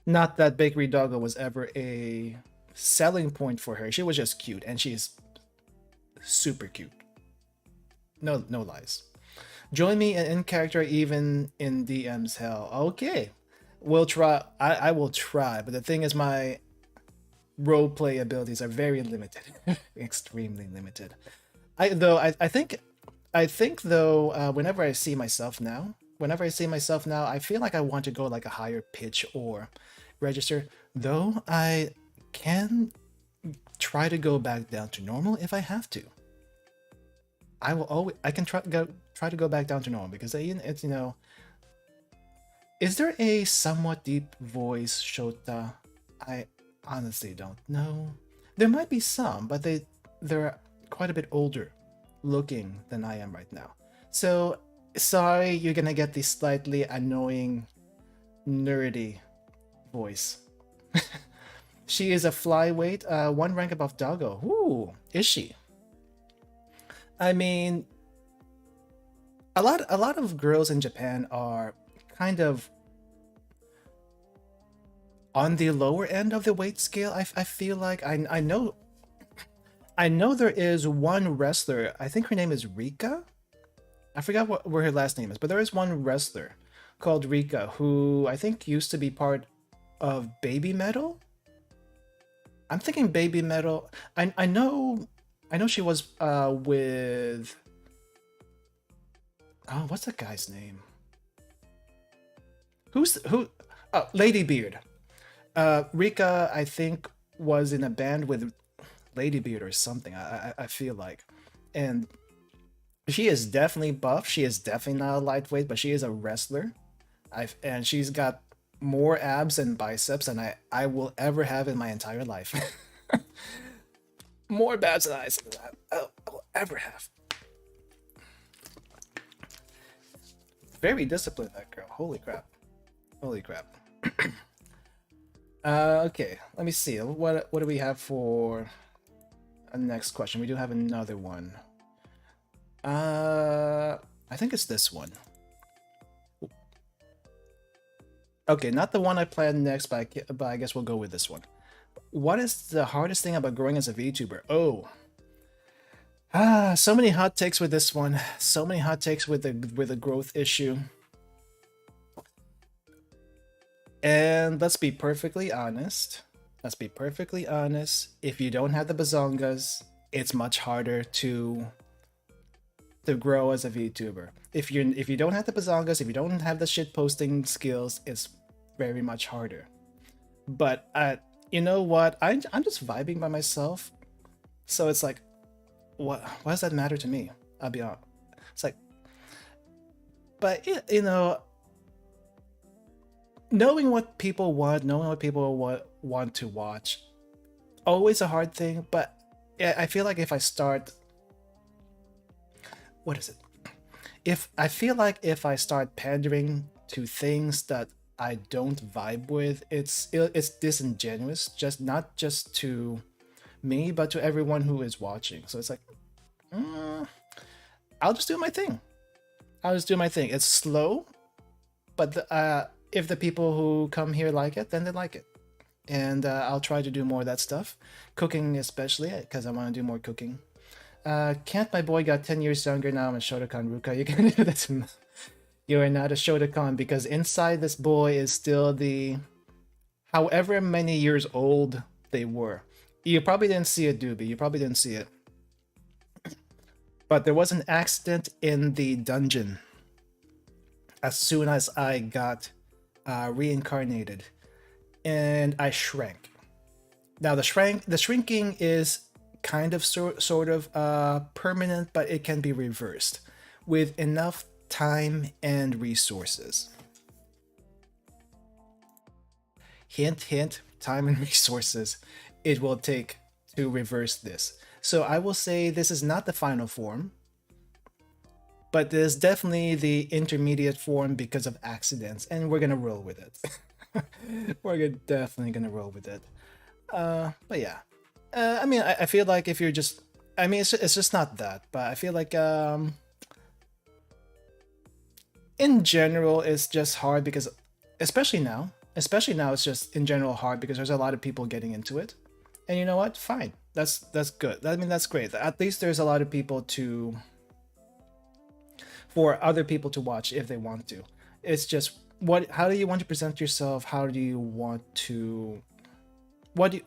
not that bakery doggo was ever a selling point for her. She was just cute, and she's super cute. No lies. Join me in character, even in DMs. Hell, okay. We'll try. I will try, but the thing is, my roleplay abilities are very limited, extremely limited. I think though, whenever I see myself now, I feel like I want to go like a higher pitch or register. Though I can try to go back down to normal if I have to. I can try to go back down to normal, because it's, you know. Is there a somewhat deep voice Shota? I honestly don't know. There might be some, but they're quite a bit older looking than I am right now. So sorry, you're gonna get the slightly annoying, nerdy voice. She is a flyweight, one rank above Doggo. Ooh, is she? I mean, a lot of girls in Japan are kind of on the lower end of the weight scale. I feel like I know there is one wrestler. I think her name is Rika. I forgot where her last name is, but there is one wrestler called Rika who I think used to be part of Baby Metal. I'm thinking Baby Metal. I know she was with, oh, what's that guy's name? Who? Oh, Lady Beard. Rika, I think, was in a band with Lady Beard or something. I feel like, and she is definitely buff. She is definitely not a lightweight, but she is a wrestler. And she's got more abs and biceps than I will ever have in my entire life. More abs than I will ever have. Very disciplined, that girl. Holy crap. Holy crap. Okay, let me see. What do we have for a next question? We do have another one. I think it's this one. Okay, not the one I planned next, but I guess we'll go with this one. What is the hardest thing about growing as a VTuber? Oh. So many hot takes with this one. So many hot takes with the growth issue. And let's be perfectly honest. Let's be perfectly honest. If you don't have the bazongas, it's much harder to grow as a VTuber. If you don't have the bazongas, if you don't have the shit posting skills, it's very much harder. But you know what? I'm just vibing by myself, so it's like, what does that matter to me? I'll be honest. It's like, but knowing what people want, knowing what people want to watch, always a hard thing. But yeah, I feel like if I start, what is it? If I feel like if I start pandering to things that I don't vibe with, it's disingenuous. Not just to me, but to everyone who is watching. So it's like, mm, I'll just do my thing. I'll just do my thing. It's slow, but if the people who come here like it, then they like it. And I'll try to do more of that stuff. Cooking especially, because I want to do more cooking. Can't my boy got 10 years younger now? I'm a Shotokan Ruka. You can do that. You are not a Shotokan because inside this boy is still the however many years old they were. You probably didn't see it, Doobie. You probably didn't see it. But there was an accident in the dungeon as soon as I got reincarnated, and I shrank. Now the shrinking is kind of sort of permanent, but it can be reversed with enough time and resources. Hint, hint, time and resources it will take to reverse this. So I will say this is not the final form, but there's definitely the intermediate form because of accidents, and we're gonna roll with it. Definitely gonna roll with it. But yeah, I mean, I feel like if you're just, I mean, it's just not that, but I feel like in general it's just hard because, especially now, it's just in general hard because there's a lot of people getting into it, and you know what? Fine, that's good. I mean, that's great. At least there's a lot of people for other people to watch if they want to. It's just how do you want to present yourself? How do you want to how do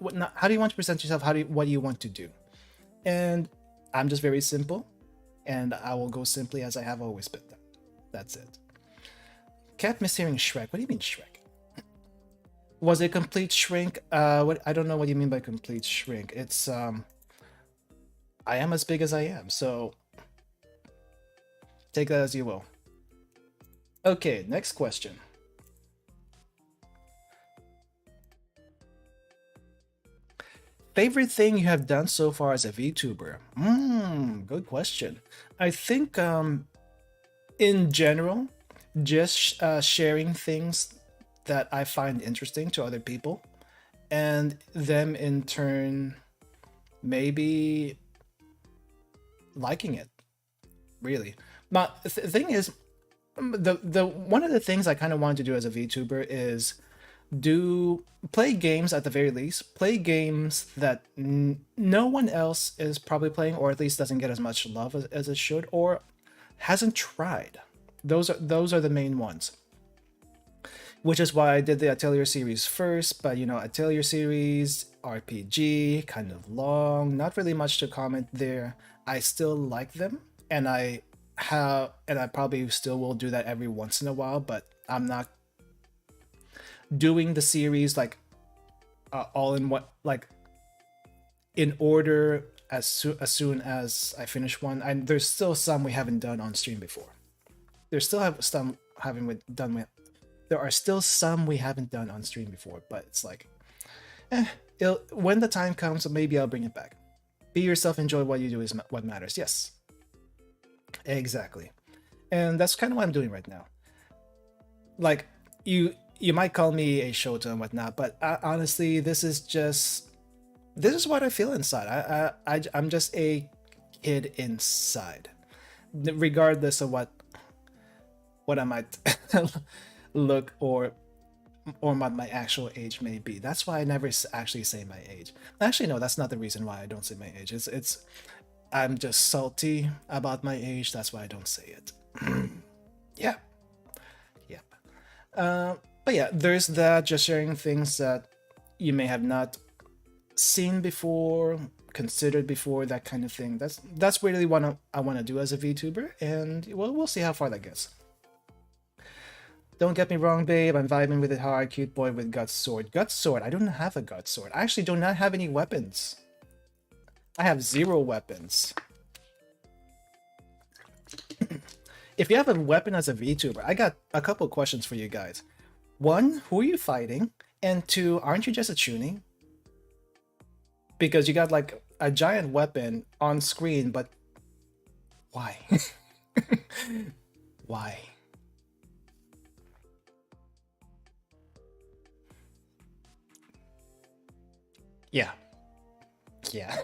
you want to present yourself? What do you want to do? And I'm just very simple, and I will go simply as I have always been. That's it. Kept mishearing Shrek. What do you mean Shrek? Was it complete shrink? What I don't know what you mean by complete shrink. It's I am as big as I am, so take that as you will. Okay, next question. Favorite thing you have done so far as a VTuber? Good question. I think in general, just sharing things that I find interesting to other people, and them in turn maybe liking it. Really, but the thing is, the one of the things I kind of wanted to do as a VTuber is play games at the very least, play games that no one else is probably playing, or at least doesn't get as much love as it should, or hasn't tried. Those are the main ones, which is why I did the Atelier series first. But Atelier series RPG, kind of long, not really much to comment there. I still like them, and I probably still will do that every once in a while, but I'm not doing the series like all in what, like in order as soon as I finish one. And there's still some we haven't done on stream before. There's still some there are still some we haven't done on stream before, but it's like, when the time comes, maybe I'll bring it back. Be yourself, enjoy what you do is what matters. Yes, exactly. And that's kind of what I'm doing right now. Like, you might call me a shota and whatnot, but honestly, this is what I feel inside. I'm just a kid inside, regardless of what I might look or what my actual age may be. That's why I never actually say my age. Actually, no, that's not the reason why I don't say my age. It's I'm just salty about my age. That's why I don't say it. Yeah. Yep. But yeah, there's that, just sharing things that you may have not seen before, considered before, that kind of thing. That's really what I want to do as a VTuber, and we'll see how far that gets. Don't get me wrong, babe. I'm vibing with it hard. Cute boy with gut sword. Gut sword. I don't have a gut sword. I actually do not have any weapons. I have 0 weapons. If you have a weapon as a VTuber, I got a couple questions for you guys. 1, who are you fighting? And 2, aren't you just a tuning? Because you got like a giant weapon on screen, but why? Why? Yeah. Yeah.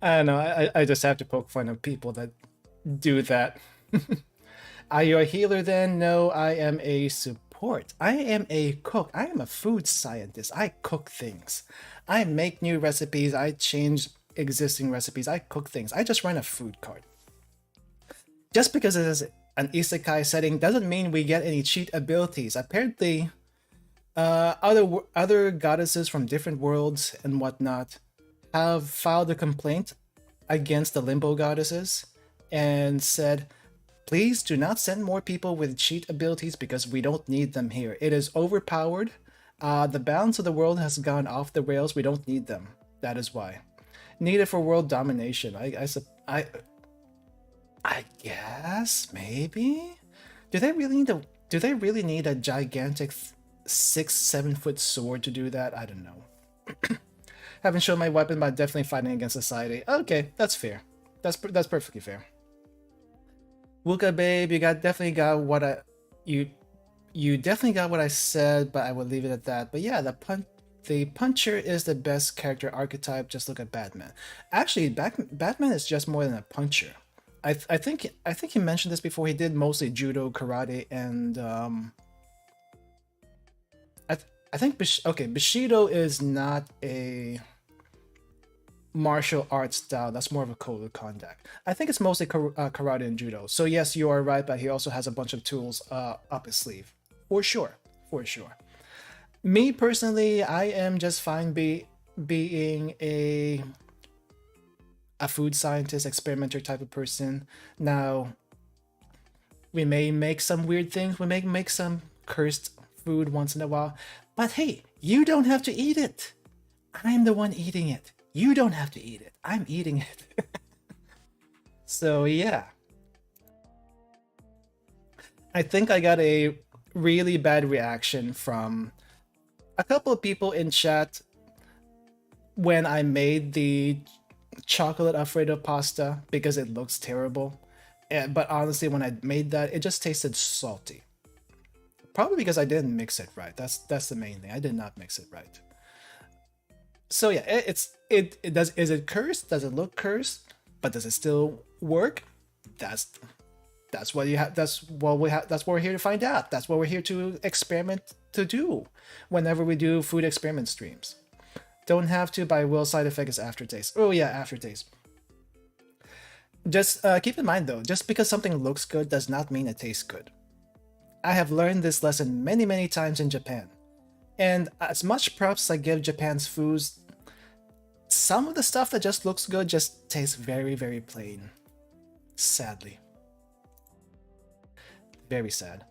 I don't know. I just have to poke fun of people that do that. Are you a healer then? No, I am a support. I am a cook. I am a food scientist. I cook things. I make new recipes. I change existing recipes. I cook things. I just run a food cart. Just because it is an isekai setting doesn't mean we get any cheat abilities. Apparently, other goddesses from different worlds and whatnot have filed a complaint against the limbo goddesses and said, please do not send more people with cheat abilities because we don't need them here. It is overpowered. The balance of the world has gone off the rails. We don't need them. That is why. Needed for world domination. I guess maybe. Do they really need a gigantic 6-7 foot sword to do that? I don't know. Haven't shown my weapon, but definitely fighting against society. Okay, that's fair. That's perfectly fair. Ruka babe, you definitely got what you definitely got what I said, but I will leave it at that. But yeah, the puncher is the best character archetype. Just look at Batman. Actually, Batman is just more than a puncher. I think he mentioned this before. He did mostly judo, karate, and I think Bushido is not a martial arts style. That's more of a code of conduct. I think it's mostly karate and judo. So yes, you are right, but he also has a bunch of tools up his sleeve, for sure. Me personally, I am just fine being a food scientist, experimenter type of person. Now, we may make some weird things. We may make some cursed food once in a while, but hey, you don't have to eat it. I'm the one eating it. You don't have to eat it. I'm eating it. So yeah. I think I got a really bad reaction from a couple of people in chat when I made the chocolate Alfredo pasta because it looks terrible. But honestly, when I made that, it just tasted salty. Probably because I didn't mix it right. That's the main thing. I did not mix it right. So yeah, is it cursed? Does it look cursed? But does it still work? That's what you have. That's what we have. That's what we're here to find out. That's what we're here to experiment to do. Whenever we do food experiment streams, don't have to. By will, side effect is aftertaste. Oh yeah, aftertaste. Just keep in mind though, just because something looks good does not mean it tastes good. I have learned this lesson many times in Japan. And as much props I give Japan's foods, some of the stuff that just looks good just tastes very plain. Sadly. Very sad.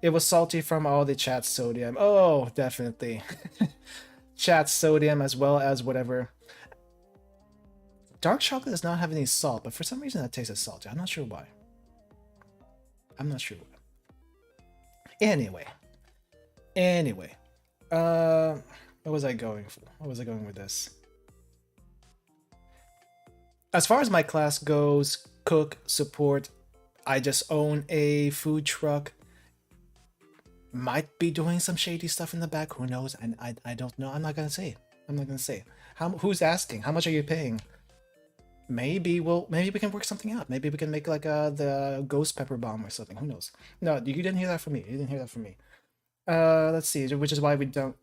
It was salty from all the chat sodium. Oh, definitely. Chat sodium as well as whatever. Dark chocolate does not have any salt, but for some reason that tastes salty. I'm not sure why. Anyway. What was I going for? What was I going with this? As far as my class goes, cook, support, I just own a food truck. Might be doing some shady stuff in the back. Who knows? And I don't know. I'm not gonna say. Who's asking? How much are you paying? Maybe we can work something out. Maybe we can make like the ghost pepper bomb or something. Who knows? No, you didn't hear that from me. Let's see. Which is why we don't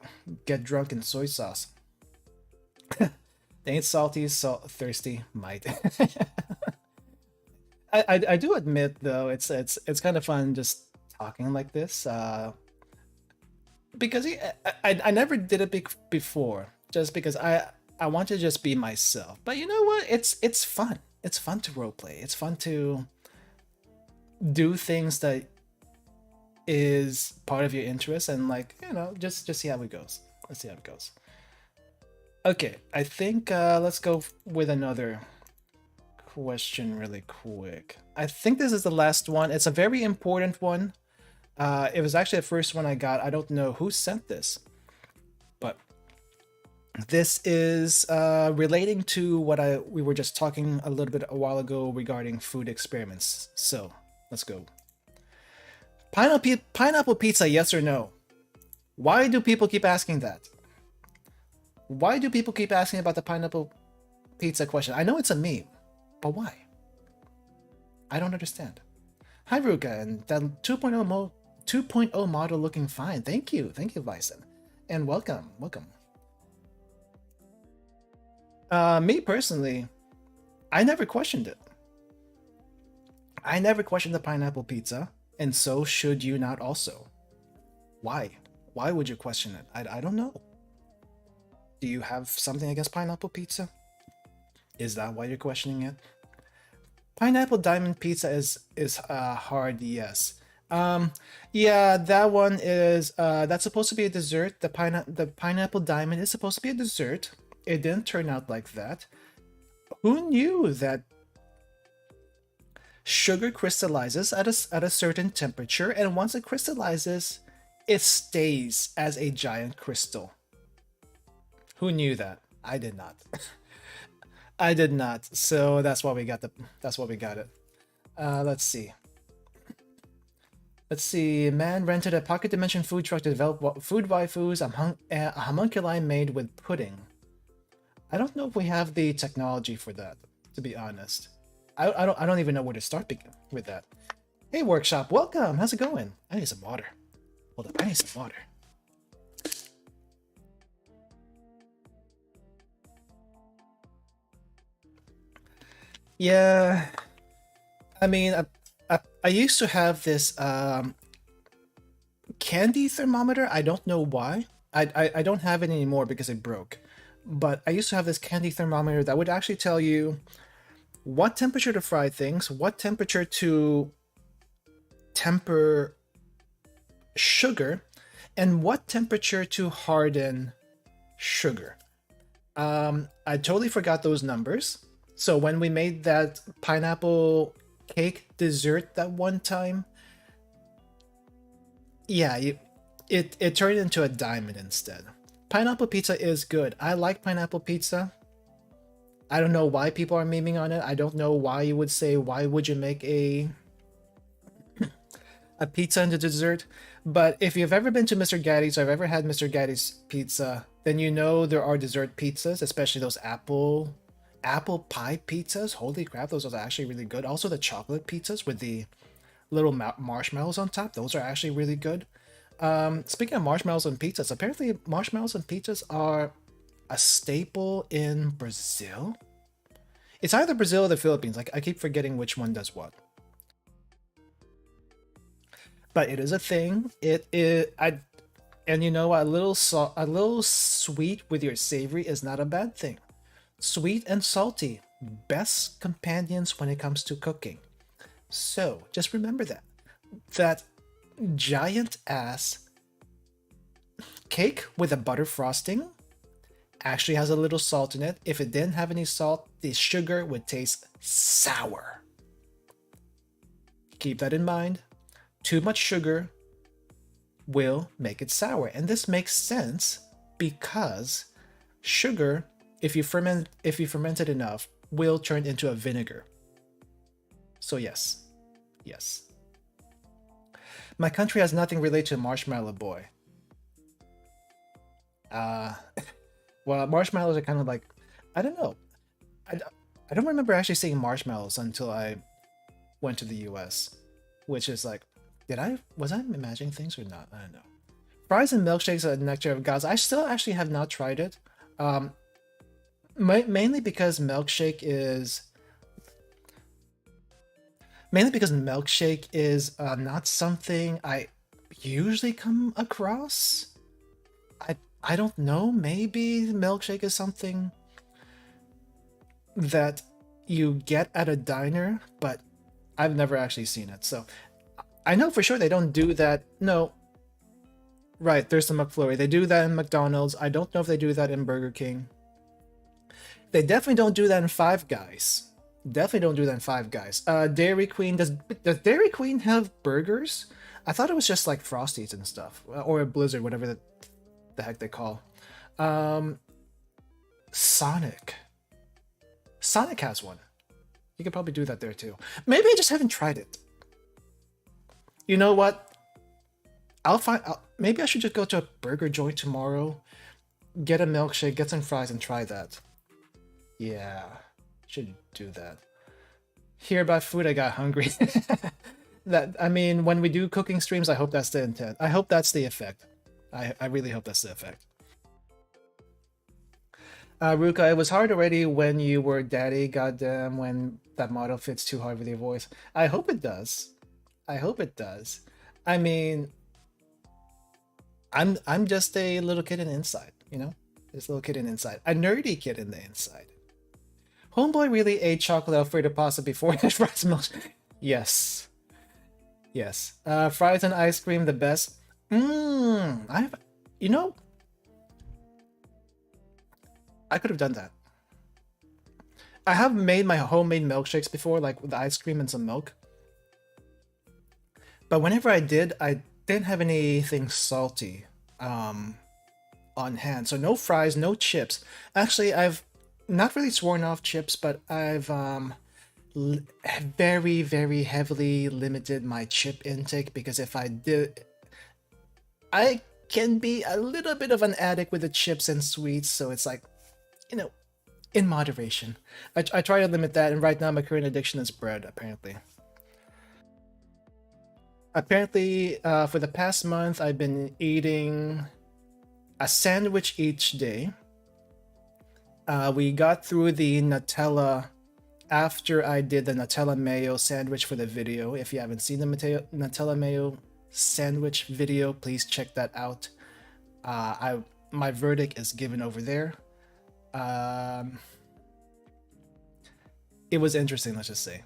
get drunk in soy sauce. They ain't salty, thirsty. Might. I do admit though, it's kind of fun just talking like this. because I never did it before, just because I want to just be myself. But you know what? It's fun. It's fun to roleplay. It's fun to do things that is part of your interest, and like, you know, just see how it goes. Let's see how it goes. Okay, I think let's go with another question really quick. I think this is the last one. It's a very important one. It was actually the first one I got. I don't know who sent this, but this is relating to what we were just talking a little bit a while ago regarding food experiments. So let's go. Pineapple pizza, yes or no? Why do people keep asking that? Why do people keep asking about the pineapple pizza question? I know it's a meme, but why? I don't understand. Hi, Ruka, and that 2.0 model looking fine. Thank you, Bison, and welcome. Me personally, I never questioned it. I never questioned the pineapple pizza, and so should you not also. Why? Why would you question it? I don't know. Do you have something against pineapple pizza? Is that why you're questioning it? Pineapple diamond pizza is hard, yes. Yeah, that one is that's supposed to be a dessert. The pineapple diamond is supposed to be a dessert. It didn't turn out like that. Who knew that sugar crystallizes at a certain temperature, and once it crystallizes, it stays as a giant crystal? Who knew that? I did not. I did not. So that's why we got it. Let's see. Let's see. Man rented a pocket dimension food truck to develop food waifus, a homunculi made with pudding. I don't know if we have the technology for that, to be honest. I don't even know where to start with that. Hey, workshop, welcome. How's it going? I need some water. Hold up, I need some water. Yeah, I mean, I used to have this candy thermometer. I don't know why. I don't have it anymore because it broke. But I used to have this candy thermometer that would actually tell you what temperature to fry things, what temperature to temper sugar, and what temperature to harden sugar. I totally forgot those numbers. So when we made that pineapple cake dessert that one time, yeah, it turned into a diamond instead. Pineapple pizza is good. I like pineapple pizza. I don't know why people are memeing on it. I don't know why you would say, why would you make a pizza into dessert? But if you've ever been to Mr. Gatti's or I've ever had Mr. Gatti's pizza, then you know there are dessert pizzas, especially those apple pie pizzas. Holy crap, those are actually really good. Also the chocolate pizzas with the little marshmallows on top, those are actually really good. Speaking of marshmallows and pizzas, apparently marshmallows and pizzas are a staple in Brazil. It's either Brazil or the Philippines. Like, I keep forgetting which one does what. But it is a thing. And you know, a little sweet with your savory is not a bad thing. Sweet and salty, best companions when it comes to cooking. So just remember that giant ass cake with a butter frosting actually has a little salt in it. If it didn't have any salt, the sugar would taste sour. Keep that in mind. Too much sugar will make it sour, and this makes sense because sugar, if you ferment it enough, will turn into a vinegar. So yes. My country has nothing related to Marshmallow Boy. Well, marshmallows are kind of like, I don't know. I don't remember actually seeing marshmallows until I went to the US, which is like, was I imagining things or not? I don't know. Fries and milkshakes are the nectar of gods. I still actually have not tried it. Mainly because milkshake is not something I usually come across. I don't know. Maybe milkshake is something that you get at a diner, but I've never actually seen it. So I know for sure they don't do that. No, right, there's the McFlurry. They do that in McDonald's. I don't know if they do that in Burger King. They definitely don't do that in Five Guys. Definitely don't do that in Five Guys. Dairy Queen, does Dairy Queen have burgers? I thought it was just like Frosties and stuff, or a Blizzard, whatever the heck they call. Um, Sonic. Sonic has one. You could probably do that there too. Maybe I just haven't tried it. You know what? Maybe I should just go to a burger joint tomorrow, get a milkshake, get some fries, and try that. Yeah, should do that. Hear about food, I got hungry. That, I mean, when we do cooking streams, I hope that's the intent. I hope that's the effect. I really hope that's the effect. Ruka, it was hard already when you were daddy. Goddamn, when that model fits too hard with your voice. I hope it does. I hope it does. I mean, I'm just a little kid in the inside, you know? This little kid in the inside. A nerdy kid in the inside. Homeboy really ate chocolate Alfredo pasta before his fries milk. Yes. Yes. Fries and ice cream, the best. You know, I could have done that. I have made my homemade milkshakes before, like with ice cream and some milk. But whenever I didn't have anything salty on hand. So no fries, no chips. Actually, I've not really sworn off chips, but I've very, very heavily limited my chip intake because if I did, I can be a little bit of an addict with the chips and sweets. So it's like, you know, in moderation. I try to limit that, and right now my current addiction is bread, apparently. Apparently, for the past month, I've been eating a sandwich each day. We got through the Nutella after I did the Nutella mayo sandwich for the video. If you haven't seen the Nutella mayo sandwich video, please check that out. My verdict is given over there. It was interesting, let's just say.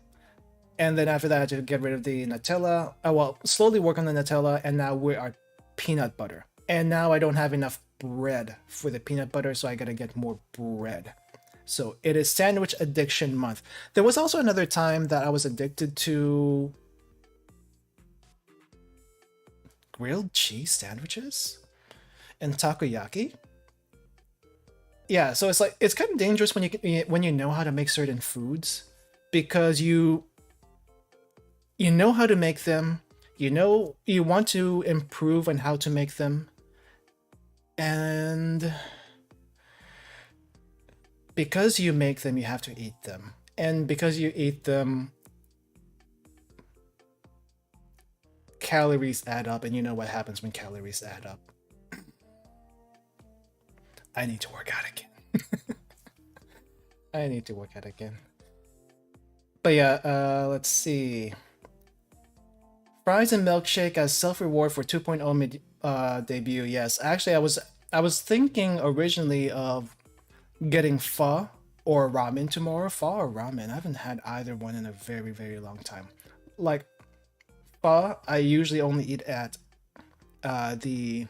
And then after that, I had to get rid of the Nutella. Well, slowly work on the Nutella, and now we are peanut butter. And now I don't have enough bread for the peanut butter, so I gotta get more bread. So it is sandwich addiction month. There was also another time that I was addicted to grilled cheese sandwiches and takoyaki. Yeah, so it's like it's kind of dangerous when you know how to make certain foods because you know how to make them, you know you want to improve on how to make them, and because you make them, you have to eat them. And because you eat them, calories add up, and you know what happens when calories add up. I need to work out again. I need to work out again. But yeah, let's see. Fries and milkshake as self-reward for 2.0 debut. Yes, actually, I was thinking originally of getting pho or ramen tomorrow. Pho or ramen? I haven't had either one in a very, very long time. Like pho, I usually only eat at the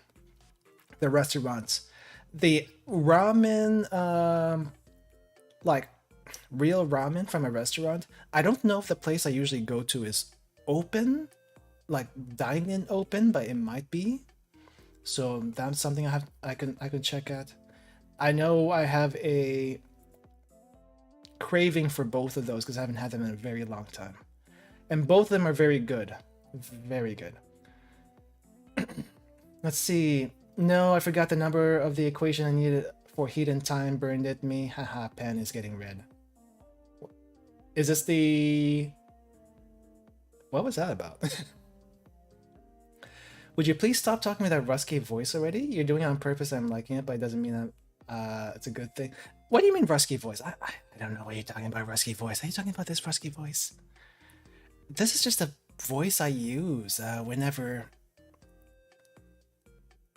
restaurants. The ramen, like real ramen from a restaurant, I don't know if the place I usually go to is open, like dine-in open, but it might be. So that's something I can check at. I know I have a craving for both of those because I haven't had them in a very long time. And both of them are very good. Very good. Let's see. No, I forgot the number of the equation I needed for heat and time burned at me. Haha, pen is getting red. Is this the... What was that about? Would you please stop talking with that rusky voice already? You're doing it on purpose. I'm liking it, but it doesn't mean that it's a good thing. What do you mean rusky voice? I don't know what you're talking about, rusky voice. Are you talking about this rusky voice? This is just a voice I use whenever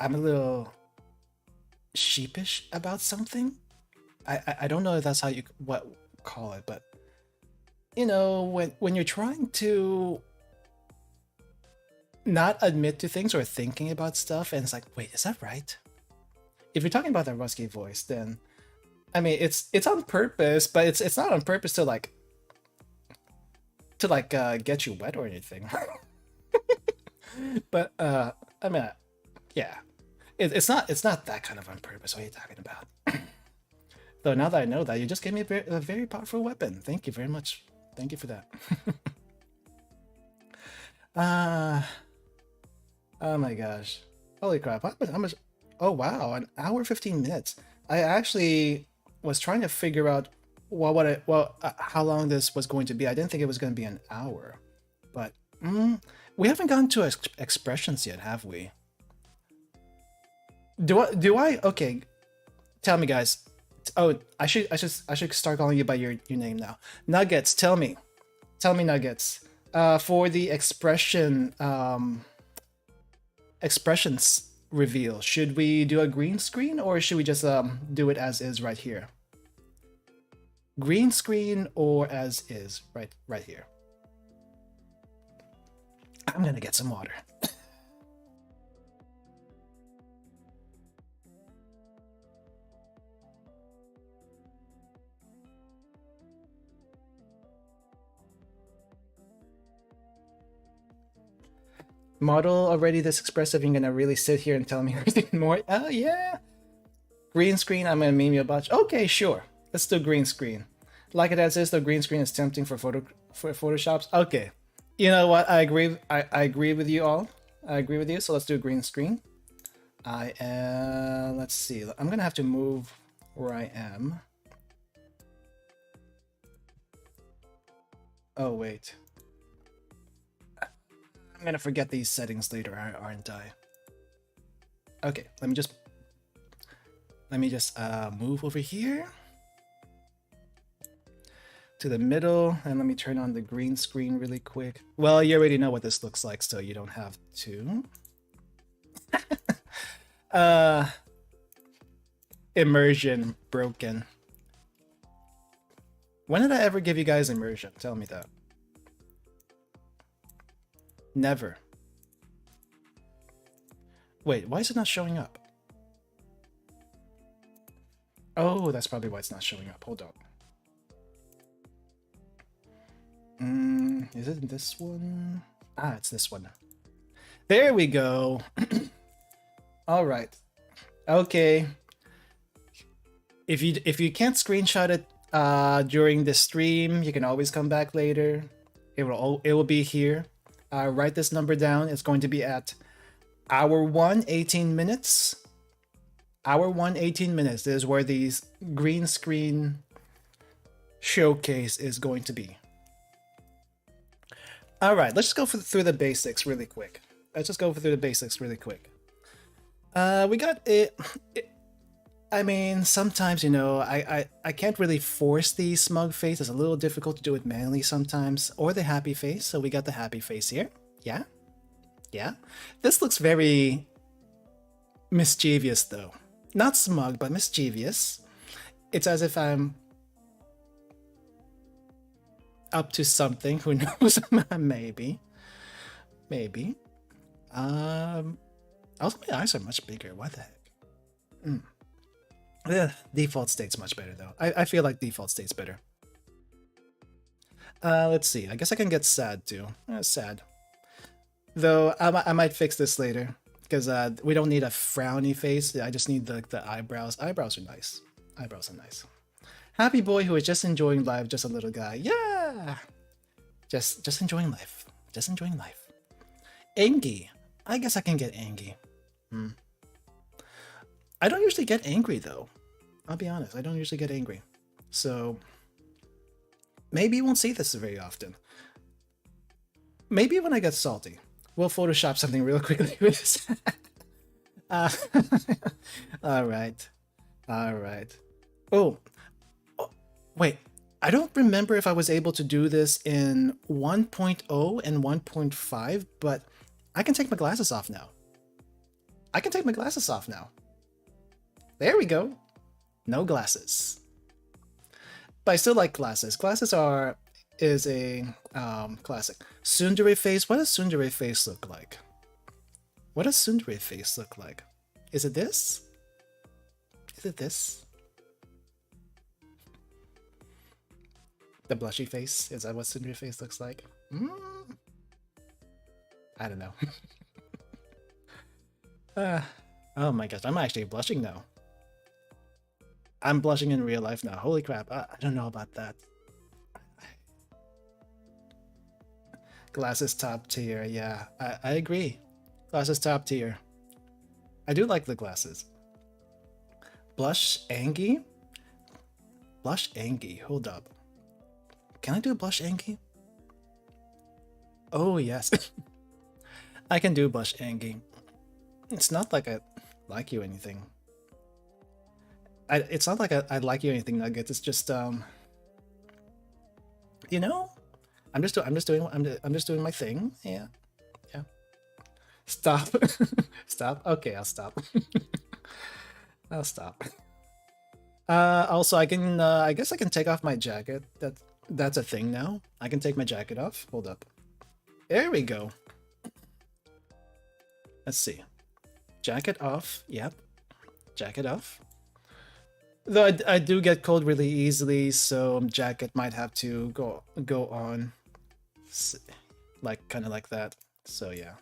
I'm a little sheepish about something. I don't know if that's how you what call it, but you know, when you're trying to not admit to things or thinking about stuff, and it's like, wait, is that right? If you're talking about the rusky voice, then I mean, it's on purpose, but it's not on purpose to like get you wet or anything. But I mean, yeah, it's not that kind of on purpose. What are you talking about? Though now that I know that, you just gave me a very powerful weapon. Thank you very much. Thank you for that. uh oh my gosh, holy crap! How much? Oh wow, an hour 15 minutes. I actually was trying to figure out how long this was going to be. I didn't think it was going to be an hour, but we haven't gotten to expressions yet, have we? Do I? Okay, tell me, guys. Oh, I should start calling you by your name now. Nuggets, tell me, Nuggets. For the expressions reveal, should we do a green screen or should we just do it as is right here? Green screen or as is right here. I'm gonna get some water. Model already this expressive, you're gonna really sit here and tell me everything more? Oh yeah. Green screen, I'm gonna meme you a bunch. Okay, sure. Let's do green screen. Like it as is, the green screen is tempting for photoshops. Okay. You know what? I agree. I agree with you all. I agree with you. So let's do green screen. Let's see. I'm gonna have to move where I am. Oh wait. I'm gonna forget these settings later, aren't I? Okay, let me just move over here to the middle, and let me turn on the green screen really quick. Well, you already know what this looks like, so you don't have to. Immersion broken. When did I ever give you guys immersion? Tell me that. Never. Wait, why is it not showing up? Oh, that's probably why it's not showing up. Hold on. Is it this one? Ah, it's this one. There we go. All right. Okay. If you can't screenshot it during the stream, you can always come back later. It will be here. Write this number down. It's going to be at hour 1, 18 minutes. Hour 1, 18 minutes is where the green screen showcase is going to be. All right, let's just go through the basics really quick. We got it. I mean, sometimes, you know, I can't really force the smug face. It's a little difficult to do it manually sometimes. Or the happy face. So we got the happy face here. Yeah. Yeah. This looks very mischievous, though. Not smug, but mischievous. It's as if I'm up to something. Who knows? Maybe. Also, my eyes are much bigger. What the heck? The default state's much better, though. I feel like default state's better. Let's see. I guess I can get sad, too. Sad. Though, I might fix this later. Because we don't need a frowny face. I just need the eyebrows. Eyebrows are nice. Happy boy who is just enjoying life, just a little guy. Yeah! Just enjoying life. Angie. I guess I can get Angie. I don't usually get angry, though. I'll be honest. I don't usually get angry. So, maybe you won't see this very often. Maybe when I get salty. We'll Photoshop something real quickly with this. Alright. Oh, wait. I don't remember if I was able to do this in 1.0 and 1.5, but I can take my glasses off now. There we go. No glasses. But I still like glasses. Glasses is a classic. Tsundere face. What does tsundere face look like? What does tsundere face look like? Is it this? Is it this? The blushy face? Is that what tsundere face looks like? I don't know. Oh my gosh, I'm actually blushing now. I'm blushing in real life now. Holy crap, I don't know about that. Glasses top tier, yeah, I agree. Glasses top tier. I do like the glasses. Blush Angie? Blush Angie, hold up. Can I do blush Angie? Oh yes. I can do blush Angie. It's not like I like you anything. It's not like I like you anything, Nuggets. It's just you know, I'm just doing my thing. Yeah. Stop. Stop. Okay, I'll stop. I'll stop. Also, I can. I guess I can take off my jacket. That's a thing now. I can take my jacket off. Hold up. There we go. Let's see. Jacket off. Yep. Jacket off. Though I do get cold really easily, so jacket might have to go on, like kind of like that. So yeah.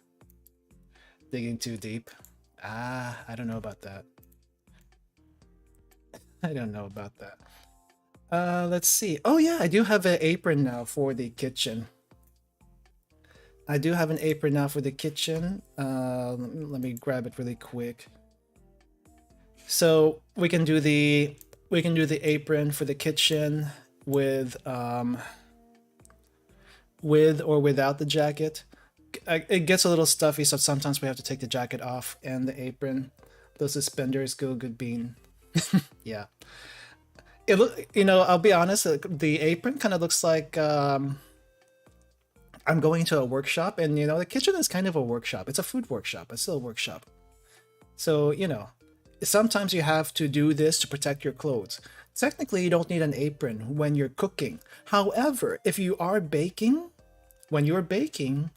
Digging too deep. I don't know about that. I don't know about that. Let's see. Oh yeah, I do have an apron now for the kitchen. I do have an apron now for the kitchen. Let me grab it really quick. So we can do the apron for the kitchen with or without the jacket. It gets a little stuffy, so sometimes we have to take the jacket off and the apron. Those suspenders go good bean. Yeah. I'll be honest, the apron kind of looks like I'm going to a workshop, and the kitchen is kind of a workshop. It's a food workshop. It's still a workshop. So, sometimes you have to do this to protect your clothes. Technically, you don't need an apron when you're cooking. However, if you are baking, when you're baking,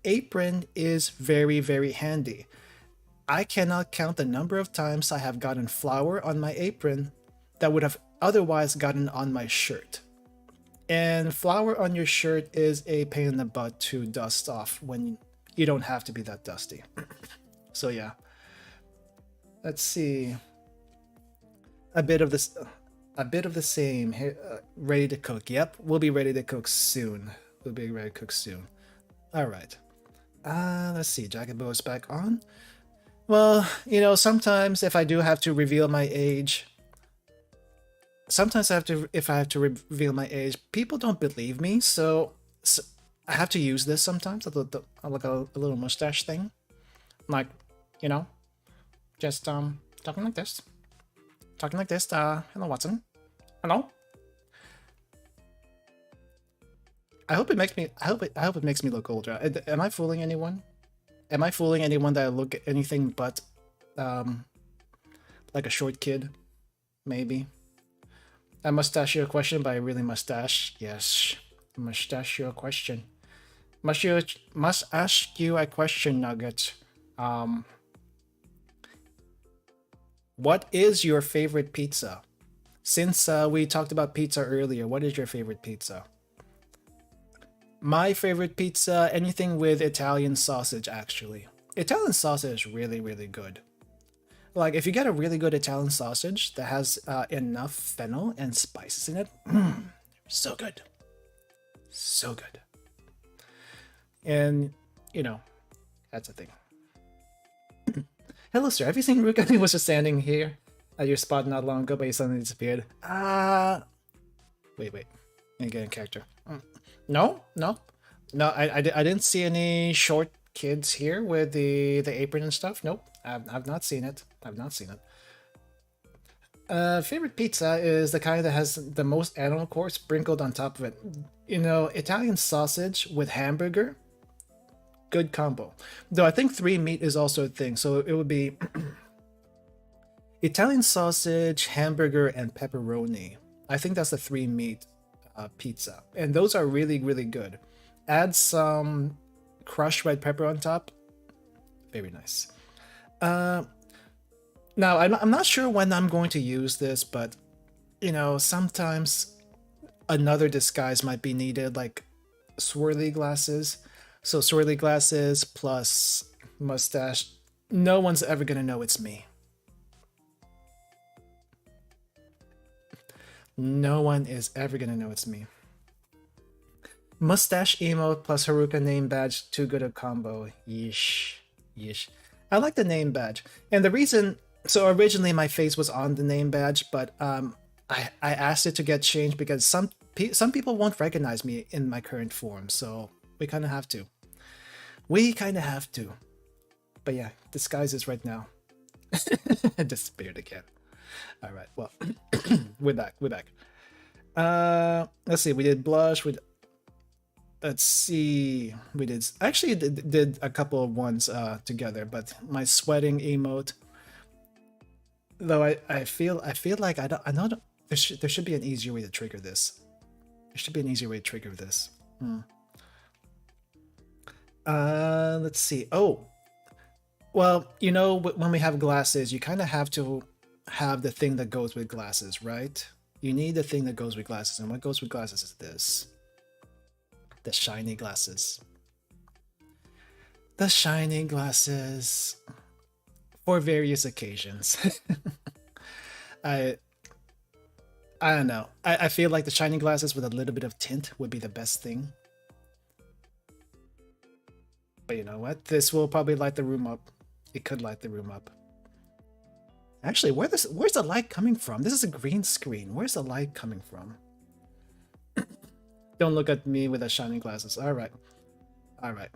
apron is very, very handy. I cannot count the number of times I have gotten flour on my apron that would have otherwise gotten on my shirt. And flour on your shirt is a pain in the butt to dust off when you don't have to be that dusty. So yeah. Let's see. A bit of the same. Ready to cook. Yep, we'll be ready to cook soon. All right. Let's see. Jacket bow is back on. Well, sometimes if I do have to reveal my age, if I have to reveal my age, people don't believe me, so I have to use this sometimes, like a little mustache thing, like, just talking like this. Hello, Watson. Hello. I hope it makes me look older. Am I fooling anyone? Am I fooling anyone that I look anything but like a short kid? Maybe. I mustache you a question, but I really mustache. Yes, mustache you a question. Must ask you a question, Nugget. What is your favorite pizza? Since we talked about pizza earlier, what is your favorite pizza? My favorite pizza, anything with Italian sausage, actually. Italian sausage is really, really good. Like, if you get a really good Italian sausage that has enough fennel and spices in it, so good. So good. And, that's a thing. Hello, sir. Have you seen Ruka? He was just standing here at your spot not long ago, but he suddenly disappeared. Wait. Let me get in character. No, I didn't see any short kids here with the apron and stuff. Nope, I've not seen it. Favorite pizza is the kind that has the most animal core sprinkled on top of it. Italian sausage with hamburger, good combo. Though I think 3 meat is also a thing, so it would be Italian sausage, hamburger, and pepperoni. I think that's the three meat pizza. And those are really, really good. Add some crushed red pepper on top. Very nice. Now, I'm not sure when I'm going to use this, but, you know, sometimes another disguise might be needed, like swirly glasses. So swirly glasses plus mustache. No one's ever gonna know it's me. No one is ever gonna know it's me. Mustache emote plus Haruka name badge, too good a combo. Yeesh. Yeesh. I like the name badge. And the reason, so originally my face was on the name badge, but I asked it to get changed because some people won't recognize me in my current form, so we kind of have to. We kind of have to. But yeah, disguises right now. Disappeared again. All right, well, we're back. Let's see, we did blush. Let's see, we did a couple of ones together, but my sweating emote. Though I feel like I know there should be an easier way to trigger this. There should be an easier way to trigger this. Let's see. Oh, well, you know, when we have glasses, you kind of have to have the thing that goes with glasses, right? You need the thing that goes with glasses, and what goes with glasses is this. The shiny glasses. The shiny glasses. For various occasions. I don't know. I feel like the shiny glasses with a little bit of tint would be the best thing. But you know what? This will probably light the room up. It could light the room up. Actually, where's the light coming from? This is a green screen. Where's the light coming from? Don't look at me with the shiny glasses. All right. All right.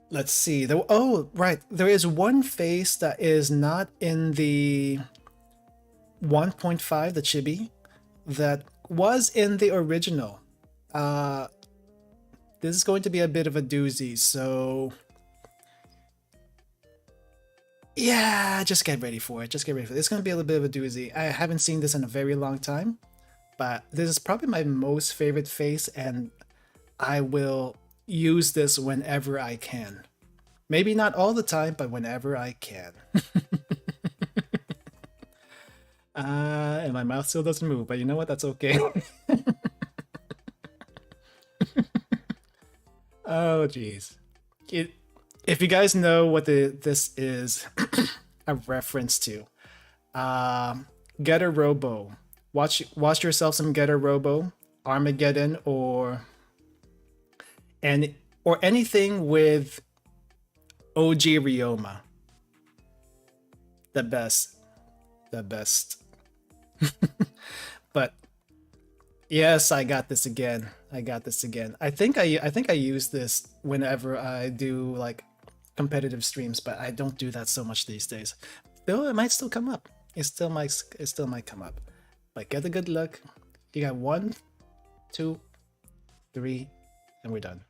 Let's see. Oh, right. There is one face that is not in the 1.5, the chibi, that was in the original. This is going to be a bit of a doozy, so yeah, just get ready for it. Just get ready for it. It's going to be a little bit of a doozy. I haven't seen this in a very long time, but this is probably my most favorite face, and I will use this whenever I can. Maybe not all the time, but whenever I can. And my mouth still doesn't move, but you know what? That's okay. Oh, jeez. If you guys know what this is a reference to, Getter Robo. Watch yourself some Getter Robo, Armageddon, or anything with OG Ryoma. The best. But yes, I got this again. I think I use this whenever I do like competitive streams, but I don't do that so much these days. Though it might still come up. It still might come up. But get a good look. You got 1, 2, 3, and we're done.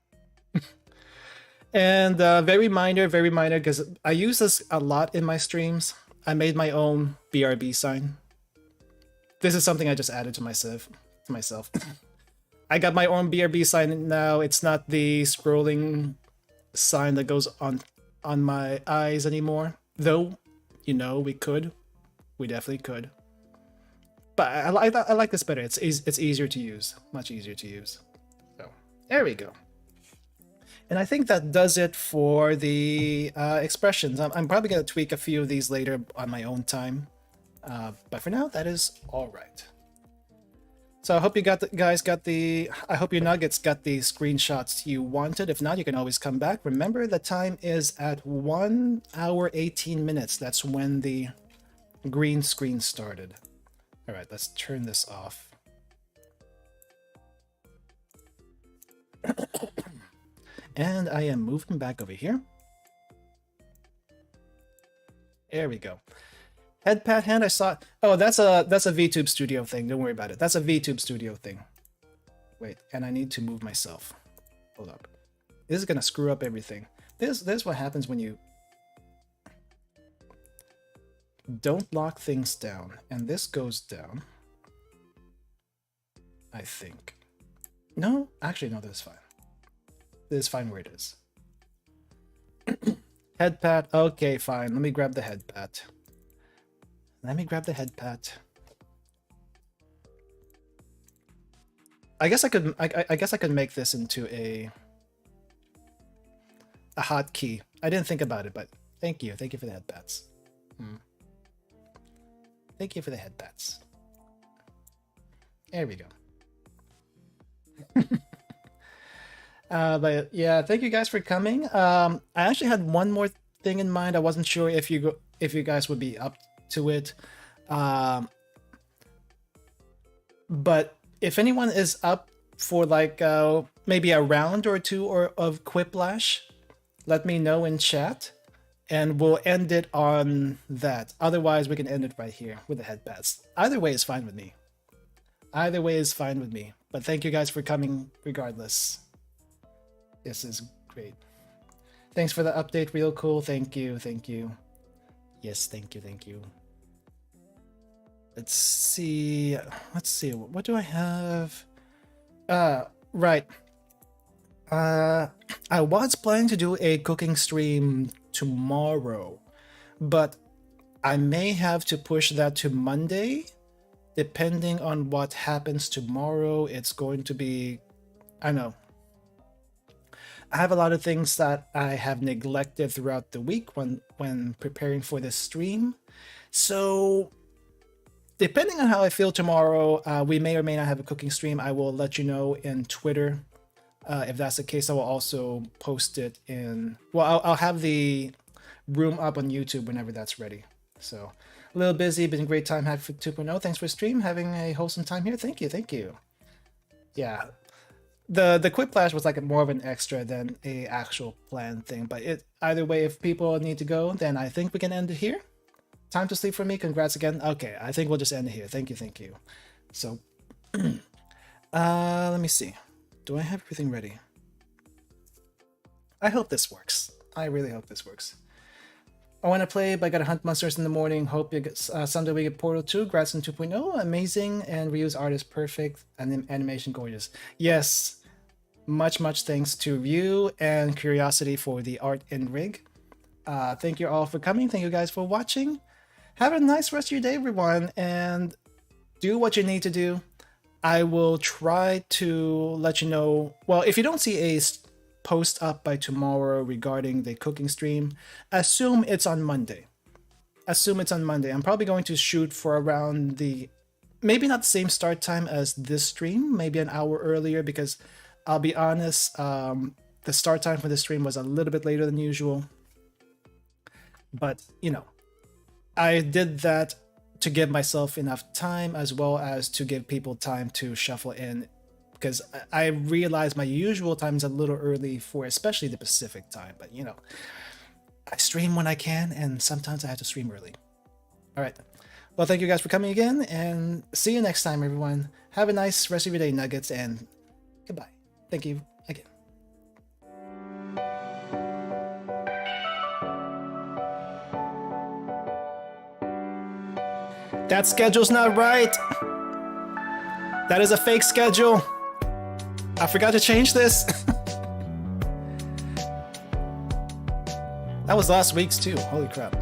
And very minor, because I use this a lot in my streams. I made my own BRB sign. This is something I just added to myself. I got my own BRB sign now. It's not the scrolling sign that goes on my eyes anymore. Though, you know, we definitely could. But I like this better. It's easier to use, much easier to use. So there we go. And I think that does it for the expressions. I'm probably gonna tweak a few of these later on my own time. But for now, that is all right. So I hope you I hope your nuggets got the screenshots you wanted. If not, you can always come back. Remember, the time is at 1 hour 18 minutes. That's when the green screen started. All right, let's turn this off. And I am moving back over here. There we go. Head pat hand, I saw. Oh, that's a VTube Studio thing. Don't worry about it. That's a VTube Studio thing. Wait, and I need to move myself. Hold up. This is gonna screw up everything. This what happens when you don't lock things down, and this goes down. I think. No, actually, no, this is fine. This is fine where it is. Head pat. Okay, fine. Let me grab the head pat. Let me grab the head pat. I guess I could. I guess I could make this into a hotkey. I didn't think about it, but thank you. Thank you for the head pats. Thank you for the head pats. There we go. But yeah, thank you guys for coming. I actually had one more thing in mind. I wasn't sure if you guys would be up to it. But if anyone is up for like maybe a round or two of Quiplash, let me know in chat, and we'll end it on that. Otherwise, we can end it right here with the head pads. Either way is fine with me. Either way is fine with me. But thank you guys for coming regardless. This is great. Thanks for the update, real cool. Thank you, thank you. Yes, thank you, thank you. Let's see. What do I have? Right. I was planning to do a cooking stream tomorrow, but I may have to push that to Monday. Depending on what happens tomorrow, it's going to be, I know. I have a lot of things that I have neglected throughout the week when preparing for this stream. So depending on how I feel tomorrow, we may or may not have a cooking stream. I will let you know in Twitter. If that's the case, I will also post it in, well, I'll have the room up on YouTube whenever that's ready. So a little busy, been a great time. Hack 2.0. Thanks for stream. Having a wholesome time here. Thank you. Thank you. Yeah. The Quiplash was like more of an extra than a actual planned thing, but either way, if people need to go, then I think we can end it here. Time to sleep for me. Congrats again. Okay, I think we'll just end it here. Thank you, thank you. So, let me see. Do I have everything ready? I hope this works. I really hope this works. I want to play, but I gotta hunt monsters in the morning. Hope you get, someday we get Portal 2, Grass 2.0, amazing, and Ryu's art is perfect, and animation gorgeous. Yes, much thanks to Ryu and Curiosity for the art and rig. Thank you all for coming. Thank you guys for watching. Have a nice rest of your day, everyone, and do what you need to do. I will try to let you know. Well, if you don't see a post up by tomorrow regarding the cooking stream, assume it's on Monday. Assume it's on Monday. I'm probably going to shoot for around maybe not the same start time as this stream, maybe an hour earlier, because I'll be honest, the start time for this stream was a little bit later than usual. But, you know, I did that to give myself enough time, as well as to give people time to shuffle in, because I realize my usual time is a little early for especially the Pacific time, but you know, I stream when I can, and sometimes I have to stream early. All right. Well, thank you guys for coming again, and see you next time, everyone. Have a nice rest of your day, Nuggets, and goodbye. Thank you again. That schedule's not right. That is a fake schedule. I forgot to change this. That was last week's too. Holy crap.